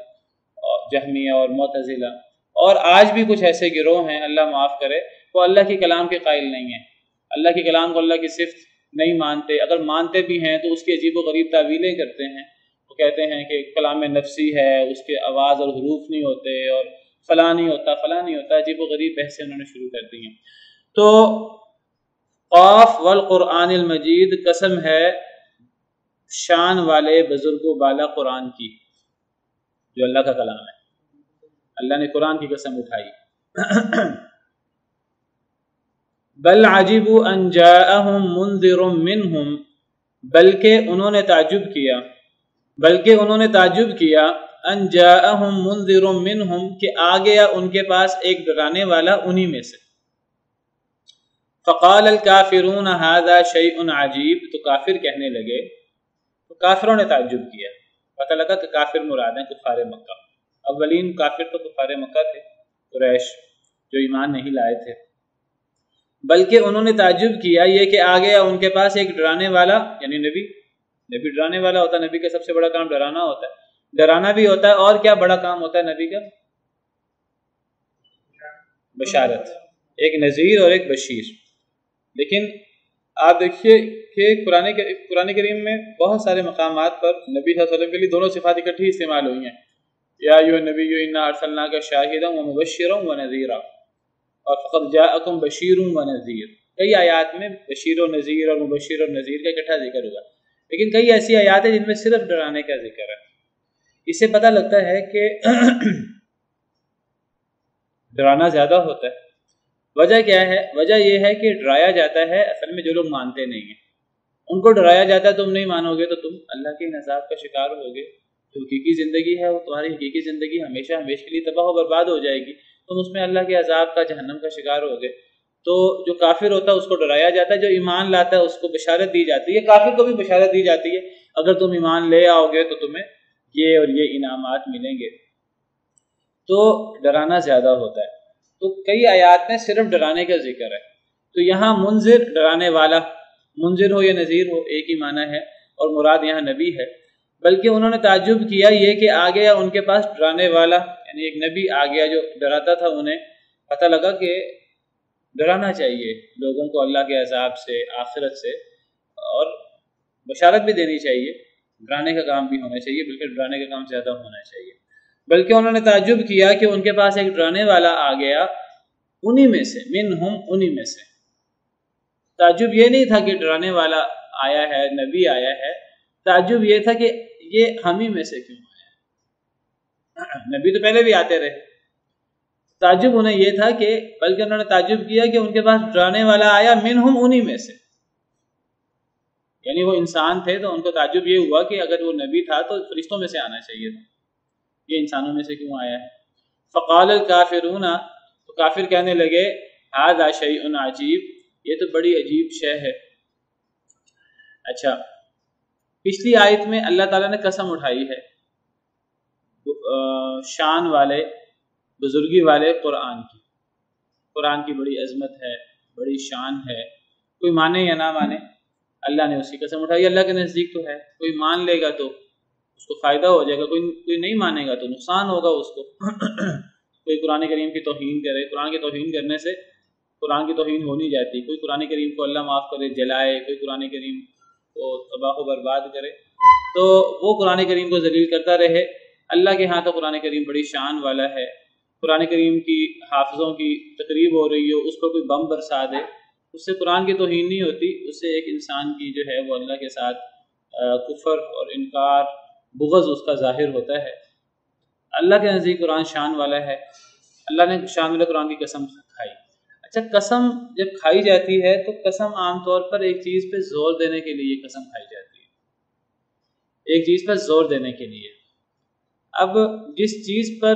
اور جہمیہ اور معتزلہ، اور آج بھی کچھ ایسے گروہ ہیں اللہ معاف کرے، وہ اللہ کے کلام کے قائل نہیں ہیں، اللہ کے کلام کو اللہ کی صفت نہیں مانتے، اگر مانتے بھی ہیں تو اس کی عجیب و غریب تعویلیں کرتے ہیں۔ وہ کہتے ہیں کہ کلام نفسی ہے، اس کے آواز اور حروف نہیں ہوتے، اور فلاں نہیں ہوتا فلاں نہیں ہوتا، عجیب و غریب بحثیں انہوں نے شروع کر دی ہیں۔ تو قاف والقرآن المجید قسم ہے شان والے بزرگ و بالا قرآن کی، جو اللہ کا کلام ہے، اللہ نے قرآن کی قسم اٹھائی۔ بل عجبوا ان جاءهم منذر منهم بلکہ انہوں نے تعجب کیا ان جاءهم منذر منهم کہ آ گیا ان کے پاس ایک ڈرانے والا انہی میں سے۔ فقال الکافرون هذا شیء عجیب، تو کافر کہنے لگے، تو کافروں نے تعجب کیا، پتہ لگا کہ کافر مراد ہیں کفار مکہ، اولین کافر تو کفار مکہ تھے، قریش جو ایمان نہیں لائے تھے۔ بلکہ انہوں نے تعجب کیا یہ کہ آ گیا ان کے پاس ایک ڈرانے والا، یعنی نبی ڈرانے والا ہوتا ہے، نبی کا سب سے بڑا کام ڈرانا ہوتا ہے، ڈرانا بھی ہوتا ہے، اور کیا بڑا کام ہوتا ہے نبی کا؟ بشارت، ایک نذیر اور ایک بشیر۔ لیکن آپ دیکھیے کہ قرآن کریم میں بہت سارے مقامات پر نبی صلی اللہ علیہ وسلم کے لیے دونوں صفات اکٹھی استعمال ہوئی ہیں، یا ایھا النبی انا ارسلناک شاہدا ومبشرا ونذیرا، اور فقد جاءکم بشیر ونذیر۔ کئی آیات میں بشیر و نذیر اور مبشر اور نذیر کا اکٹھا ذکر ہوا، لیکن کئی ایسی آیات ہیں جن میں صرف ڈرانے کا ذکر ہے۔ اس سے پتہ لگتا ہے کہ ڈرانا زیادہ ہوتا ہے۔ وجہ کیا ہے؟ وجہ یہ ہے کہ ڈرایا جاتا ہے اصل میں جو لوگ مانتے نہیں ہیں، ان کو ڈرایا جاتا ہے تم نہیں مانو گے تو تم اللہ کے عذاب کا شکار ہوگے، جو حقیقی زندگی ہے وہ تمہاری حقیقی زندگی ہمیشہ ہمیشہ کے لیے تباہ و برباد ہو جائے گی، تم اس میں اللہ کے عذاب کا جہنم کا شکار ہوگے۔ تو جو کافر ہوتا ہے اس کو ڈرایا جاتا ہے، جو ایمان لاتا ہے اس کو بشارت دی جاتی ہے، کافر کو بھی بشارت دی جاتی ہے اگر تم ایمان لے آؤ گے تو تمہیں یہ اور یہ انعامات ملیں گے۔ تو ڈرانا زیادہ ہوتا ہے، تو کئی آیات میں صرف ڈرانے کا ذکر ہے۔ تو یہاں منذر ڈرانے والا، منذر ہو یا نذیر ہو ایک ہی معنی ہے، اور مراد یہاں نبی ہے۔ بلکہ انہوں نے تعجب کیا یہ کہ آ گیا ان کے پاس ڈرانے والا، یعنی ایک نبی آ گیا جو ڈراتا تھا انہیں۔ پتہ لگا کہ ڈرانا چاہیے لوگوں کو اللہ کے عذاب سے، آخرت سے، اور بشارت بھی دینی چاہیے، ڈرانے کا کام بھی ہونا چاہیے، بلکہ ڈرانے کا کام زیادہ ہونا چاہیے۔ بلکہ انہوں نے تعجب کیا کہ ان کے پاس ایک ڈرانے والا آ گیا انہی میں سے، منہم انہی میں سے۔ تعجب یہ نہیں تھا کہ ڈرانے والا آیا ہے، نبی آیا ہے، تعجب یہ تھا کہ یہ ہم ہی میں سے کیوں آیا؟ نبی تو پہلے بھی آتے رہے۔ تعجب انہیں یہ تھا کہ بلکہ انہوں نے تعجب کیا کہ ان کے پاس ڈرانے والا آیا منہم انہی میں سے، یعنی وہ انسان تھے تو ان کو تعجب یہ ہوا کہ اگر وہ نبی تھا تو فرشتوں میں سے آنا چاہیے تھا، یہ انسانوں میں سے کیوں آیا ہے؟ فقال الکافرون، تو کافر کہنے لگے ھذا شیء عجیب، یہ تو بڑی عجیب شے ہے۔ اچھا، پچھلی آیت میں اللہ تعالیٰ نے قسم اٹھائی ہے شان والے، بزرگی والے قرآن کی بڑی عظمت ہے، بڑی شان ہے، کوئی مانے یا نہ مانے اللہ نے اس کی قسم اٹھائی۔ اللہ کے نزدیک تو ہے، کوئی مان لے گا تو اس کو فائدہ ہو جائے گا، کوئی نہیں مانے گا تو نقصان ہوگا اس کو۔ کوئی قرآن کریم کی توہین کرے، قرآن کی توہین کرنے سے قرآن کی توہین ہو نہیں جاتی۔ کوئی قرآن کریم کو اللہ معاف کرے جلائے، کوئی قرآن کریم کو تباہ و برباد کرے، تو وہ قرآن کریم کو ذلیل کرتا رہے۔ اللہ کے ہاں تو قرآن کریم بڑی شان والا ہے، قرآن کریم کی حافظوں کی تقریب ہو رہی ہو، اس پر کوئی بم برسا دے، اس سے قرآن کی توہین نہیں ہوتی، اس سے ایک انسان کی جو ہے وہ اللہ کے ساتھ کفر اور انکار، بغض اس کا ظاہر ہوتا ہے۔ اللہ کے نزدیک قرآن شان والا ہے، اللہ نے شان والے قرآن کی قسم کھائی۔ اچھا، قسم جب کھائی جاتی ہے تو قسم عام طور پر ایک چیز پہ زور دینے کے لیے قسم کھائی جاتی ہے، ایک چیز پر زور دینے کے لیے۔ اب جس چیز پر،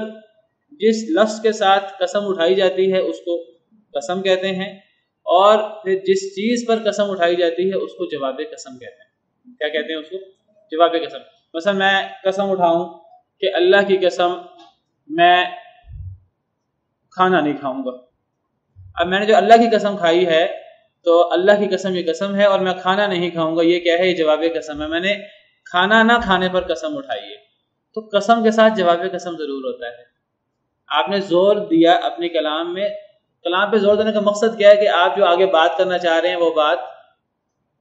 جس لفظ کے ساتھ قسم اٹھائی جاتی ہے اس کو قسم کہتے ہیں، اور پھر جس چیز پر قسم اٹھائی جاتی ہے اس کو جواب قسم کہتے ہیں۔ کیا کہتے ہیں اس کو؟ جواب قسم۔ مثلا میں قسم اٹھاؤں کہ اللہ کی قسم میں کھانا نہیں کھاؤں گا۔ اب میں نے جو اللہ کی قسم کھائی ہے تو اللہ کی قسم یہ قسم ہے، اور میں کھانا نہیں کھاؤں گا، یہ کیا ہے؟ یہ جواب قسم ہے۔ میں نے کھانا نہ کھانے پر قسم اٹھائی ہے، تو قسم کے ساتھ جواب قسم ضرور ہوتا ہے۔ آپ نے زور دیا اپنے کلام میں، کلام پہ زور دینے کا مقصد کیا ہے کہ آپ جو آگے بات کرنا چاہ رہے ہیں وہ بات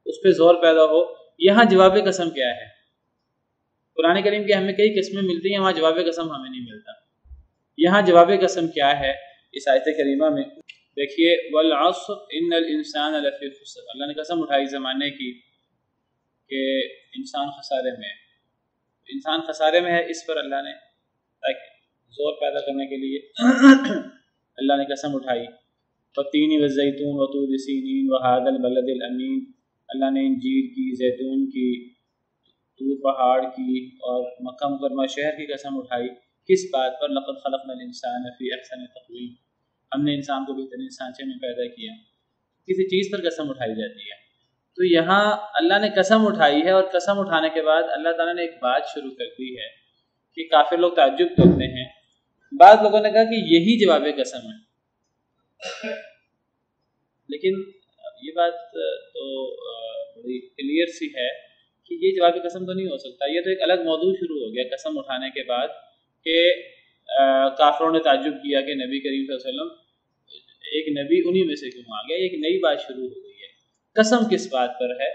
اس پہ زور پیدا ہو۔ یہاں جواب قسم کیا ہے؟ قرآن کریم کی ہمیں کئی قسمیں ملتی ہیں، وہاں جواب قسم ہمیں نہیں ملتا۔ یہاں جواب قسم کیا ہے اس آیت کریمہ میں؟ دیکھیے، والعصر ان الانسان لفی خسر، اللہ نے قسم اٹھائی زمانے کی کہ انسان خسارے میں ہے۔ انسان خسارے میں ہے، اس پر اللہ نے زور پیدا کرنے کے لیے اللہ نے قسم اٹھائی۔ والتین والزیتون وطور سینین وہذا البلد الامین، اللہ نے انجیر کی، زیتون کی، طور پہاڑ کی اور مکہ مکرمہ شہر کی قسم اٹھائی۔ کس بات پر؟ لقد خلقنا الانسان فی احسن تقویم، ہم نے انسان کو بہترین سانچے میں پیدا کیا۔ کسی چیز پر قسم اٹھائی جاتی ہے، تو یہاں اللہ نے قسم اٹھائی ہے، اور قسم اٹھانے کے بعد اللہ تعالیٰ نے ایک بات شروع کر دی ہے کہ کافر لوگ تعجب کرتے ہیں۔ بعض لوگوں نے کہا کہ یہی جواب قسم ہے، لیکن یہ بات تو بڑی کلیئر سی ہے کہ یہ جواب قسم تو نہیں ہو سکتا۔ یہ تو ایک الگ موضوع شروع ہو گیا قسم اٹھانے کے بعد کہ کافروں نے تعجب کیا کہ نبی کریم صلی اللہ علیہ وسلم ایک نبی انہی میں سے کیوں آ گیا۔ ایک نئی بات شروع ہو گئی ہے۔ قسم کس بات پر ہے؟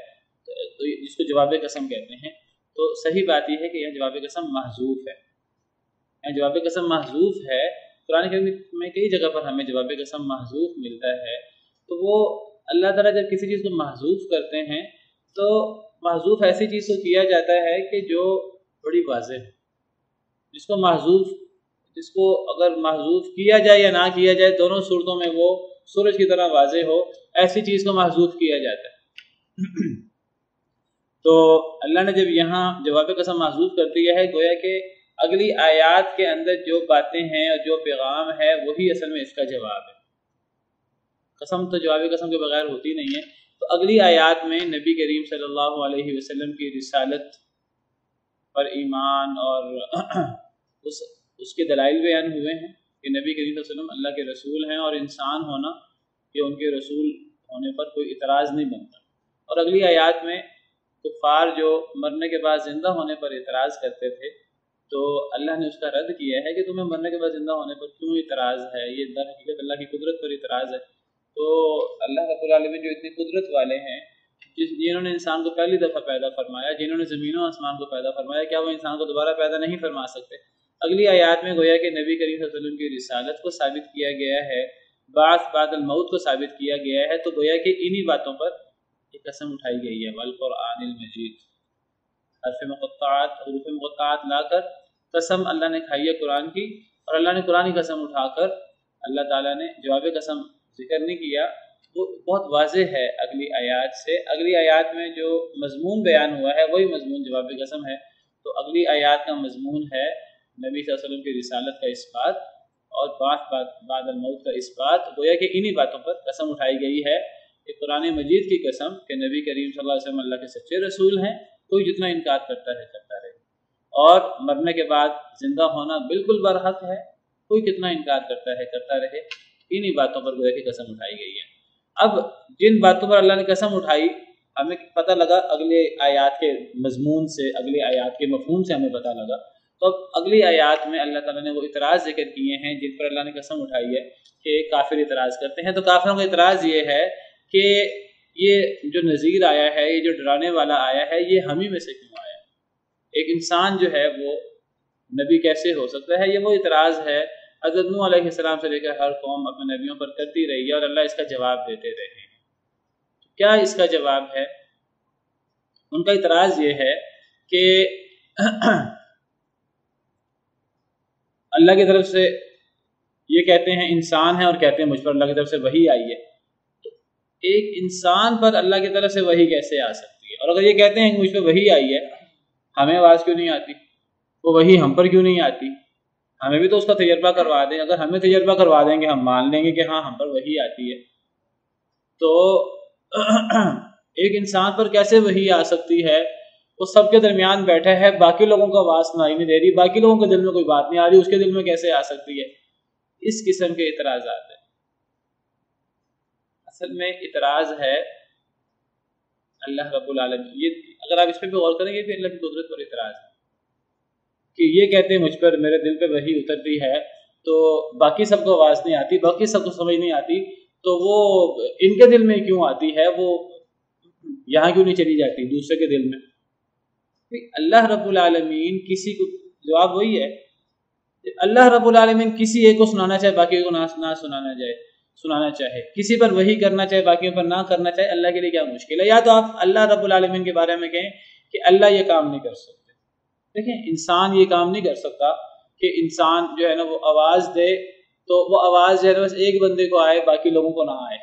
تو جس کو جواب قسم کہتے ہیں، تو صحیح بات یہ ہے کہ یہ جواب قسم محذوف ہے۔ جواب قسم محذوف ہے، قرآن کریم میں کئی جگہ پر ہمیں جواب قسم محذوف ملتا ہے۔ تو وہ اللہ تعالیٰ جب کسی چیز کو محذوف کرتے ہیں تو محذوف ایسی چیز کو کیا جاتا ہے کہ جو بڑی واضح ہے، جس کو اگر محذوف کیا جائے یا نہ کیا جائے، دونوں صورتوں میں وہ سورج کی طرح واضح ہو، ایسی چیز کو محذوف کیا جاتا ہے۔ تو اللہ نے جب یہاں جواب قسم محذوف کر دیا ہے، گویا کہ اگلی آیات کے اندر جو باتیں ہیں اور جو پیغام ہے وہی اصل میں اس کا جواب ہے۔ قسم تو جواب قسم کے بغیر ہوتی نہیں ہے۔ تو اگلی آیات میں نبی کریم صلی اللہ علیہ وسلم کی رسالت پر ایمان اور اس کے دلائل بیان ہوئے ہیں کہ نبی کریم صلی اللہ علیہ وسلم اللہ کے رسول ہیں، اور انسان ہونا کہ ان کے رسول ہونے پر کوئی اعتراض نہیں بنتا۔ اور اگلی آیات میں کفار جو مرنے کے بعد زندہ ہونے پر اعتراض کرتے تھے، تو اللہ نے اس کا رد کیا ہے کہ تمہیں مرنے کے بعد زندہ ہونے پر کیوں اعتراض ہے، یہ در حقیقت اللہ کی قدرت پر اعتراض ہے۔ تو اللہ رب العالمین جو اتنی قدرت والے ہیں، جنہوں نے انسان کو پہلی دفعہ پیدا فرمایا، جنہوں نے زمین و آسمان کو پیدا فرمایا، کیا وہ انسان کو دوبارہ پیدا نہیں فرما سکتے؟ اگلی آیات میں گویا کہ نبی کریم صلی اللہ علیہ وسلم کی رسالت کو ثابت کیا گیا ہے، بعث بعد الموت کو ثابت کیا گیا ہے۔ تو گویا کہ انہی باتوں پر ایک قسم اٹھائی گئی ہے، والقرآن المجید، حروف مقطعات لا کر قسم اللہ نے کھائی ہے قرآن کی، اور اللہ نے قرآن کی قسم اٹھا کر اللہ تعالیٰ نے جواب قسم ذکر نہیں کیا، وہ بہت واضح ہے اگلی آیات سے۔ اگلی آیات میں جو مضمون بیان ہوا ہے وہی مضمون جواب قسم ہے۔ تو اگلی آیات کا مضمون ہے نبی صلی اللہ علیہ وسلم کی رسالت کا اثبات اور بعد الموت کا اثبات۔ گویا کہ انہی باتوں پر قسم اٹھائی گئی ہے کہ قرآن مجید کی قسم کہ نبی کریم صلی اللہ علیہ وسلم اللہ کے سچے رسول ہیں، کوئی جتنا انکار کرتا ہے کرتا رہے، اور مرنے کے بعد زندہ ہونا بالکل برحق ہے، کوئی کتنا انکار کرتا ہے کرتا رہے۔ انہی باتوں پر گویا کہ قسم اٹھائی گئی ہے۔ اب جن باتوں پر اللہ نے قسم اٹھائی، ہمیں پتہ لگا اگلے آیات کے مضمون سے، اگلے آیات کے مفہوم سے ہمیں پتہ لگا۔ تو اب اگلی آیات میں اللہ تعالیٰ نے وہ اعتراض ذکر کیے ہیں جن پر اللہ نے قسم اٹھائی ہے کہ کافر اعتراض کرتے ہیں۔ تو کافروں کا اعتراض یہ ہے کہ یہ جو نذیر آیا ہے، یہ جو ڈرانے والا آیا ہے، یہ ہم ہی میں سے کیوں آیا؟ ایک انسان جو ہے وہ نبی کیسے ہو سکتا ہے؟ یہ وہ اعتراض ہے حضرت نوح علیہ السلام سے لے کر ہر قوم اپنے نبیوں پر کرتی رہی ہے اور اللہ اس کا جواب دیتے رہے ہیں۔ کیا اس کا جواب ہے؟ ان کا اعتراض یہ ہے کہ اللہ کی طرف سے یہ کہتے ہیں انسان ہے اور کہتے ہیں مجھ پر اللہ کی طرف سے وحی آئی ہے، تو ایک انسان پر اللہ کی طرف سے وحی کیسے آ سکتی ہے؟ اور اگر یہ کہتے ہیں کہ مجھ پہ وحی آئی ہے، ہمیں آواز کیوں نہیں آتی؟ وہ وحی ہم پر کیوں نہیں آتی؟ ہمیں بھی تو اس کا تجربہ کروا دیں۔ اگر ہمیں تجربہ کروا دیں گے ہم مان لیں گے کہ ہاں ہم پر وحی آتی ہے، تو ایک انسان پر کیسے وحی آ سکتی ہے؟ وہ سب کے درمیان بیٹھا ہے، باقی لوگوں کو آواز سنائی نہیں دے رہی، باقی لوگوں کے دل میں کوئی بات نہیں آ رہی، اس کے دل میں کیسے آ سکتی ہے؟ اس قسم کے اعتراضات ہیں۔ اصل میں اعتراض ہے اللہ رب العالمین، یہ اگر آپ اس پہ بھی غور کریں گے تو اللہ کی قدرت پر اعتراض ہے کہ یہ کہتے ہیں مجھ پر میرے دل پہ وحی اترتی ہے تو باقی سب کو آواز نہیں آتی، باقی سب کو سمجھ نہیں آتی، تو وہ ان کے دل میں کیوں آتی ہے؟ وہ یہاں کیوں نہیں چلی جاتی دوسرے کے دل میں؟ اللہ رب العالمین کسی کو، جواب وہی ہے، اللہ رب العالمین کسی ایک کو سنانا چاہے باقی کو نہ سنانا چاہے، کسی پر وحی کرنا چاہے باقیوں پر نہ کرنا چاہے، اللہ کے لیے کیا مشکل ہے؟ یا تو آپ اللہ رب العالمین کے بارے میں کہیں کہ اللہ یہ کام نہیں کر سکتے۔ دیکھیں انسان یہ کام نہیں کر سکتا کہ انسان جو ہے نا وہ آواز دے تو وہ آواز جو ہے نا بس ایک بندے کو آئے باقی لوگوں کو نہ آئے۔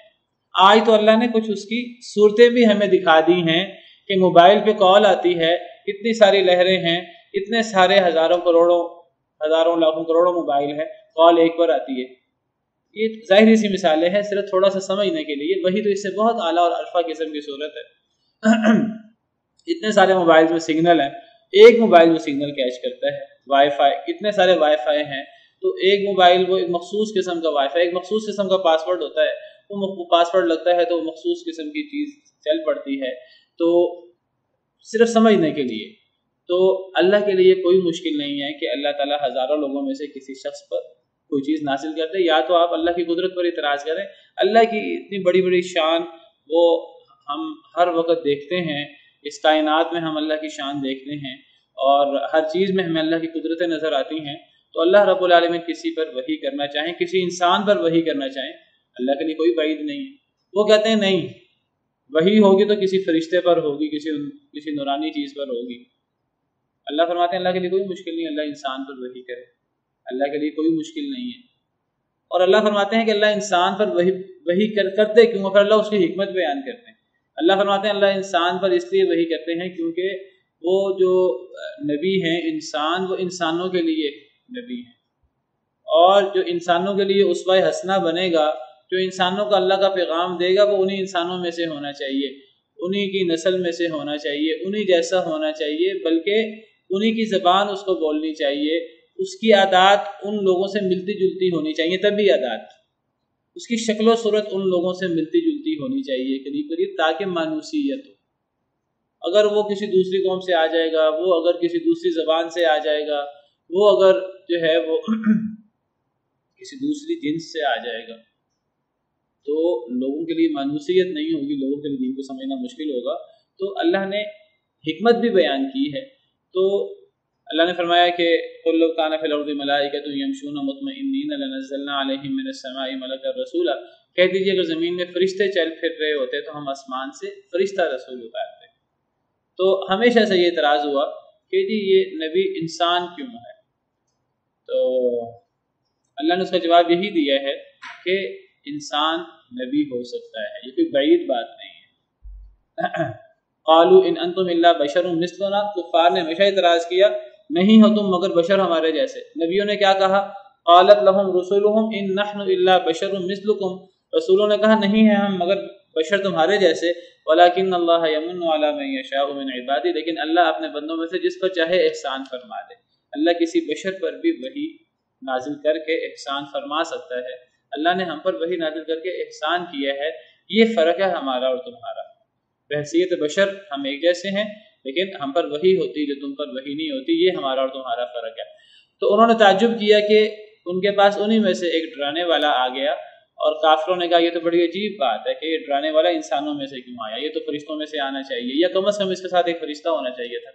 آج تو اللہ نے کچھ اس کی صورتیں بھی ہمیں دکھا دی ہیں کہ موبائل پہ کال آتی ہے، اتنی ساری لہریں ہیں، اتنے سارے ہزاروں لاکھوں کروڑوں موبائل ہے، کال ایک پر آتی ہے۔ یہ ظاہری سی مثالیں ہیں صرف تھوڑا سا سمجھنے کے لیے، وہی تو اس سے بہت اعلیٰ اور عرفہ قسم کی صورت ہے۔ اتنے سارے موبائل میں سگنل ہیں، ایک موبائل وہ سگنل کیچ کرتا ہے، وائی فائی، اتنے سارے وائی فائی ہیں، تو ایک موبائل وہ ایک مخصوص قسم کا وائی فائی، ایک مخصوص قسم کا پاسورڈ ہوتا ہے، وہ پاسورڈ لگتا ہے تو وہ مخصوص قسم کی چیز چل پڑتی ہے۔ تو صرف سمجھنے کے لیے تو اللہ کے لیے کوئی مشکل نہیں ہے کہ اللہ تعالیٰ ہزاروں لوگوں میں سے کسی شخص پر کوئی چیز نازل کر دے۔ یا تو آپ اللہ کی قدرت پر اعتراض کریں، اللہ کی اتنی بڑی بڑی شان وہ ہم ہر وقت دیکھتے ہیں، اس کائنات میں ہم اللہ کی شان دیکھتے ہیں اور ہر چیز میں ہمیں اللہ کی قدرتیں نظر آتی ہیں، تو اللہ رب العالمین کسی پر وحی کرنا چاہیں، کسی انسان پر وحی کرنا چاہیں، اللہ کے لیے کوئی بعید نہیں ہے۔ وہ کہتے ہیں نہیں وحی ہوگی تو کسی فرشتے پر ہوگی، کسی نورانی چیز پر ہوگی۔ اللہ فرماتے ہیں اللہ کے لیے کوئی مشکل نہیں اللہ انسان پر وحی کرے، اللہ کے لیے کوئی مشکل نہیں ہے۔ اور اللہ فرماتے ہیں کہ اللہ انسان پر وحی کرتے کیوں؟ پھر اللہ اس کی حکمت بیان کرتے ہیں۔ اللہ فرماتے ہیں اللہ انسان پر اس لیے وحی کرتے ہیں کیونکہ وہ جو نبی ہیں انسان، وہ انسانوں کے لیے نبی ہیں، اور جو انسانوں کے لیے اسوہ حسنہ بنے گا، جو انسانوں کا اللہ کا پیغام دے گا، وہ انہی انسانوں میں سے ہونا چاہیے، انہی کی نسل میں سے ہونا چاہیے، انہی جیسا ہونا چاہیے، بلکہ انہی کی زبان اس کو بولنی چاہیے، اس کی عادات ان لوگوں سے ملتی جلتی ہونی چاہیے، طبی عادات، اس کی شکل و صورت ان لوگوں سے ملتی جلتی ہونی چاہیے قریب قریب، تاکہ مانوسیت ہو۔ اگر وہ کسی دوسری قوم سے آ جائے گا، وہ اگر کسی دوسری زبان سے آ جائے گا، وہ اگر جو ہے وہ کسی دوسری جنس سے آ جائے گا، تو لوگوں کے لیے مانوسیت نہیں ہوگی، لوگوں کے لیے دین کو سمجھنا مشکل ہوگا۔ تو اللہ نے حکمت بھی بیان کی ہے۔ تو اللہ نے فرمایا کہ قُلْ لَوْ كَانَ فِي الْأَرْضِ مَلَائِكَةٌ يَمْشُونَ مُطْمَئِنِّينَ لَنَزَّلْنَا عَلَيْهِم مِّنَ السَّمَاءِ مَلَكًا رَّسُولًا، کہہ دیجیے اگر زمین میں فرشتے چل پھر رہے ہوتے تو ہم آسمان سے فرشتہ رسول اتارتے۔ تو ہمیشہ سے یہ اعتراض ہوا کہ جی یہ نبی انسان کیوں ہے؟ تو اللہ نے اس کا جواب یہی دیا ہے کہ انسان نبی ہو سکتا ہے، یہ کوئی بعید بات نہیں ہے۔ قالوا ان انتم الا بشر مثلنا، کفار نے ہمیشہ اعتراض کیا نہیں ہو تم مگر بشر ہمارے جیسے۔ نبیوں نے کیا کہا؟ قالت لهم رسلهم ان نحن الا بشر مثلكم، رسولوں نے کہا نہیں ہیں ہم مگر بشر تمہارے جیسے، ولكن اللہ یمن علی من یشاء من عبادہ، لیکن اللہ اپنے بندوں میں سے جس پر چاہے احسان فرما دے۔ اللہ کسی بشر پر بھی وحی نازل کر کے احسان فرما سکتا ہے، اللہ نے ہم پر وحی نازل کر کے احسان کیا ہے۔ یہ فرق ہے ہمارا اور تمہارا، بحیثیت بشر ہم ایک جیسے ہیں لیکن ہم پر وحی ہوتی جو تم پر وحی نہیں ہوتی، یہ ہمارا اور تمہارا فرق ہے۔ تو انہوں نے تعجب کیا کہ ان کے پاس انہی میں سے ایک ڈرانے والا آ گیا، اور کافروں نے کہا یہ تو بڑی عجیب بات ہے کہ یہ ڈرانے والا انسانوں میں سے کیوں آیا، یہ تو فرشتوں میں سے آنا چاہیے، یا کم از کم اس کے ساتھ ایک فرشتہ ہونا چاہیے تھا۔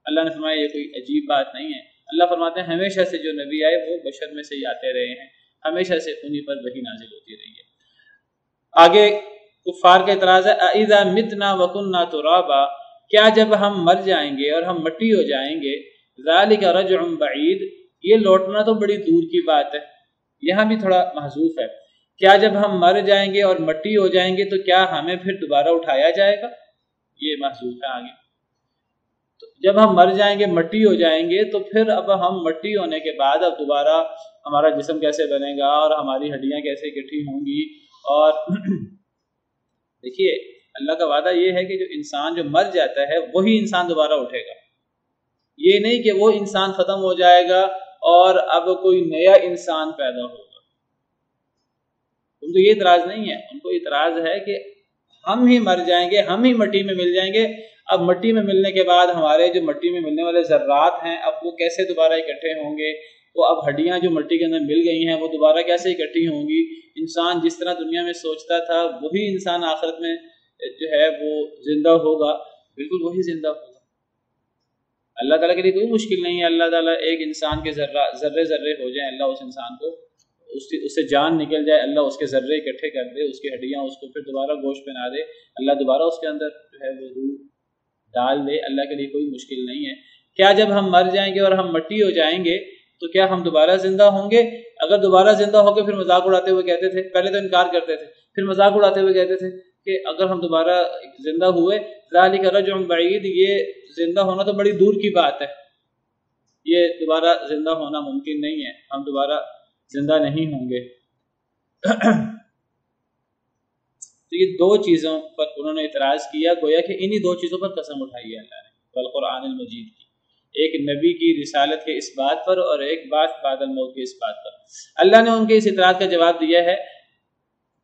اللہ نے فرمایا یہ کوئی عجیب بات نہیں ہے، اللہ فرماتے ہیں ہمیشہ سے جو نبی آئے وہ بشر میں سے ہی آتے رہے ہیں، ہمیشہ سے انہی پر وحی نازل ہوتی رہی ہے۔ آگے کفار کا اعتراض ہے اَإِذَا مِتْنَا وَكُنَّا تُرَابًا، کیا جب ہم مر جائیں گے اور ہم مٹی ہو جائیں گے، ذَلِكَ رَجْعٌ بَعِيدٌ، یہ لوٹنا تو بڑی دور کی بات ہے، یہاں بھی تھوڑا محذوف ہے، کیا جب ہم مر جائیں گے اور مٹی ہو جائیں گے تو کیا ہمیں پھر دوبارہ اٹھایا جائے گا، یہ محذوف ہے آگے۔ تو جب ہم مر جائیں گے مٹی ہو جائیں گے تو پھر اب ہم مٹی ہونے کے بعد اب دوبارہ ہمارا جسم کیسے بنے گا اور ہماری ہڈیاں کیسے اکٹھی ہوں گی، اور دیکھیے اللہ کا وعدہ یہ ہے کہ جو انسان جو مر جاتا ہے وہی انسان دوبارہ اٹھے گا، یہ نہیں کہ وہ انسان ختم ہو جائے گا اور اب کوئی نیا انسان پیدا ہوگا۔ ان کو یہ اعتراض نہیں ہے، ان کو اعتراض ہے کہ ہم ہی مر جائیں گے، ہم ہی مٹی میں مل جائیں گے، اب مٹی میں ملنے کے بعد ہمارے جو مٹی میں ملنے والے ذرات ہیں اب وہ کیسے دوبارہ اکٹھے ہوں گے، وہ اب ہڈیاں جو مٹی کے اندر مل گئی ہیں وہ دوبارہ کیسے اکٹھی ہوں گی، انسان جس طرح دنیا میں سوچتا تھا وہی انسان آخرت میں جو ہے وہ زندہ ہوگا، بالکل وہی زندہ ہوگا۔ اللہ تعالیٰ کے لیے کوئی مشکل نہیں ہے، اللہ تعالیٰ ایک انسان کے ذرے ذرے ہو جائیں، اللہ اس انسان کو اس سے جان نکل جائے، اللہ اس کے ذرے اکٹھے کر دے، اس کی ہڈیاں اس کو پھر دوبارہ گوشت بنا دے، اللہ دوبارہ اس کے اندر جو ہے وہ روح ڈال دے، اللہ کے لیے کوئی مشکل نہیں ہے۔ کیا جب ہم مر جائیں گے اور ہم مٹی ہو جائیں گے تو کیا ہم دوبارہ زندہ ہوں گے؟ اگر دوبارہ زندہ ہو کے پھر مذاق اڑاتے ہوئے کہتے تھے، پہلے تو انکار کرتے تھے، پھر مذاق اڑاتے ہوئے کہتے تھے کہ اگر ہم دوبارہ زندہ ہوئے ذالک رجع بعید، یہ زندہ ہونا تو بڑی دور کی بات ہے، یہ دوبارہ زندہ ہونا ممکن نہیں ہے، ہم دوبارہ زندہ نہیں ہوں گے۔ تو یہ دو چیزوں پر انہوں نے اعتراض کیا، گویا کہ انہی دو چیزوں پر قسم اٹھائی ہے اللہ نے بالقرآن المجید کی، ایک نبی کی رسالت کے اس بات پر اور ایک بعد الموت کے اس بات پر۔ اللہ نے ان کے اس اعتراض کا جواب دیا ہے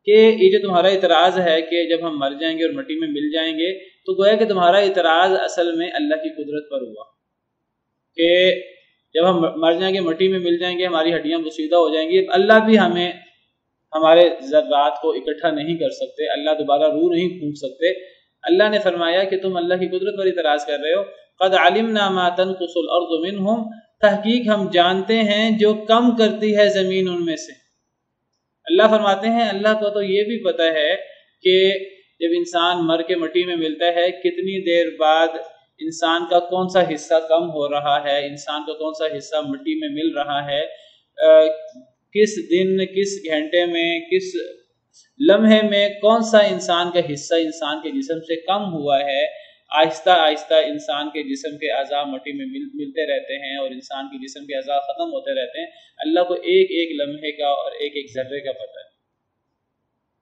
کہ یہ جو تمہارا اعتراض ہے کہ جب ہم مر جائیں گے اور مٹی میں مل جائیں گے، تو گویا کہ تمہارا اعتراض اصل میں اللہ کی قدرت پر ہوا کہ جب ہم مر جائیں گے مٹی میں مل جائیں گے، ہماری ہڈیاں بوسیدہ ہو جائیں گی، اللہ بھی ہمیں ہمارے ذرات کو اکٹھا نہیں کر سکتے، اللہ دوبارہ روح نہیں پھونک سکتے۔ اللہ نے فرمایا کہ تم اللہ کی قدرت پر اعتراض کر رہے ہو، قد علمنا ما تنقص الارض منہم، تحقیق ہم جانتے ہیں جو کم کرتی ہے زمین ان میں سے۔ اللہ فرماتے ہیں اللہ کو تو یہ بھی پتہ ہے کہ جب انسان مر کے مٹی میں ملتا ہے کتنی دیر بعد انسان کا کون سا حصہ کم ہو رہا ہے، انسان کا کون سا حصہ مٹی میں مل رہا ہے، کس دن، کس گھنٹے میں، کس لمحے میں کون سا انسان کا حصہ انسان کے جسم سے کم ہوا ہے۔ آہستہ آہستہ انسان کے جسم کے اعضاء مٹی میں ملتے رہتے ہیں اور انسان کے جسم کے اعضاء ختم ہوتے رہتے ہیں، اللہ کو ایک ایک لمحے کا اور ایک ایک ذرے کا پتہ ہے۔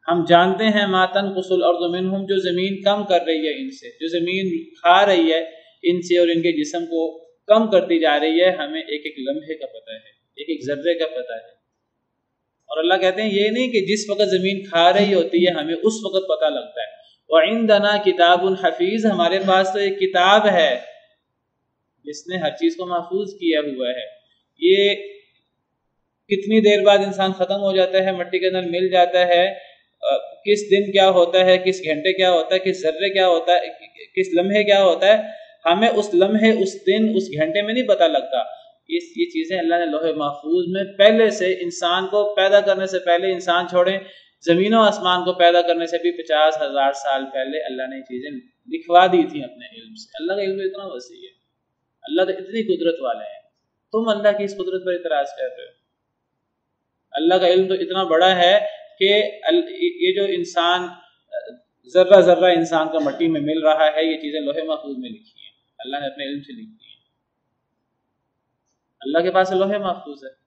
ہم جانتے ہیں ما تنقص الارض منہم، جو زمین کم کر رہی ہے ان سے، جو زمین کھا رہی ہے ان سے اور ان کے جسم کو کم کرتی جا رہی ہے، ہمیں ایک ایک لمحے کا پتہ ہے، ایک ایک ذرے کا پتہ ہے۔ اور اللہ کہتے ہیں یہ نہیں کہ جس وقت زمین کھا رہی ہوتی ہے ہمیں اس وقت پتہ لگتا ہے، وَعِندَنَا كِتَابٌ حَفِيظٌ، ہمارے پاس تو ایک کتاب ہے جس نے ہر چیز کو محفوظ کیا ہوا ہے۔ یہ کتنی دیر بعد انسان ختم ہو جاتا ہے، مٹی کے اندر مل جاتا ہے، کس دن کیا ہوتا ہے، کس گھنٹے کیا ہوتا ہے، کس ذرے کیا ہوتا ہے، کس لمحے کیا ہوتا ہے، ہمیں اس لمحے، اس دن، اس گھنٹے میں نہیں پتہ لگتا۔ یہ چیزیں اللہ نے لوح محفوظ میں پہلے سے، انسان کو پیدا کرنے سے پہلے، انسان چھوڑیں زمین و آسمان کو پیدا کرنے سے بھی 50,000 سال پہلے اللہ نے یہ چیزیں لکھوا دی تھیں اپنے علم سے۔ اللہ کا علم اتنا وسیع ہے، اللہ تو اتنی قدرت والے ہیں، تم اللہ کی اس قدرت پر اعتراض کر رہے ہو۔ اللہ کا علم تو اتنا بڑا ہے کہ یہ جو انسان ذرہ ذرہ انسان کا مٹی میں مل رہا ہے، یہ چیزیں لوح محفوظ میں لکھی ہیں، اللہ نے اپنے علم سے لکھی ہیں، اللہ کے پاس لوح محفوظ ہے۔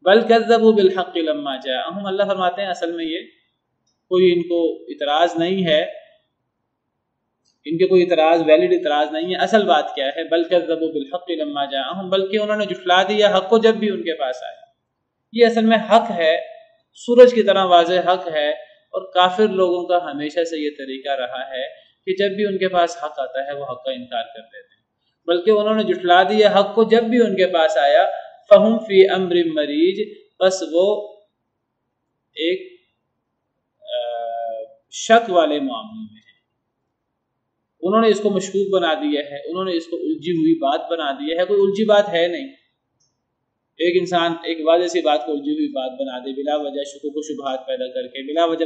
بل کذبوا بالحق لما جاءهم، اللہ فرماتے ہیں اصل میں یہ کوئی ان کو اعتراض نہیں ہے، ان کے کوئی اعتراض، ویلڈ اعتراض نہیں ہے۔ اصل بات کیا ہے؟ بل کذبوا بالحق لما جاءهم، بلکہ انہوں نے جھٹلا دیا حق کو جب بھی ان کے پاس آیا۔ یہ اصل میں حق ہے، سورج کی طرح واضح حق ہے، اور کافر لوگوں کا ہمیشہ سے یہ طریقہ رہا ہے کہ جب بھی ان کے پاس حق آتا ہے وہ حق کا انکار کر دیتے ہیں، بلکہ انہوں نے جھٹلا دیا حق کو جب بھی ان کے پاس آیا۔ فہم فی امر مریج، بس وہ ایک شک والے معاملے میں ہے، انہوں نے اس کو مشکوک بنا دیا ہے، انہوں نے اس کو الجھی ہوئی بات بنا دیا ہے، کوئی الجھی بات ہے نہیں، ایک انسان ایک واضح سی بات کو الجھی ہوئی بات بنا دے، بلا وجہ شکوک و شبہات پیدا کر کے، بلا وجہ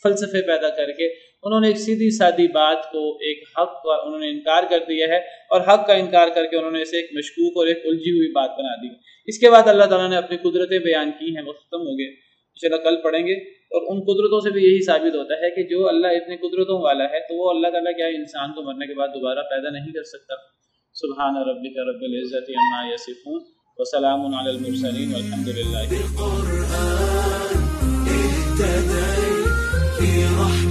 فلسفے پیدا کر کے انہوں نے ایک سیدھی سادی بات کو، ایک حق کا انہوں نے انکار کر دیا ہے، اور حق کا انکار کر کے انہوں نے اسے ایک مشکوک اور ایک الجھی ہوئی بات بنا دی۔ اس کے بعد اللہ تعالیٰ نے اپنی قدرتیں بیان کی ہیں، وہ ختم ہو گئے، انشاءاللہ کل پڑھیں گے۔ اور ان قدرتوں سے بھی یہی ثابت ہوتا ہے کہ جو اللہ اتنی قدرتوں والا ہے تو وہ اللہ تعالیٰ کیا انسان کو مرنے کے بعد دوبارہ پیدا نہیں کر سکتا۔ سبحان ربک رب العزت عما یصفون وسلام علی المرسلین والحمد للہ۔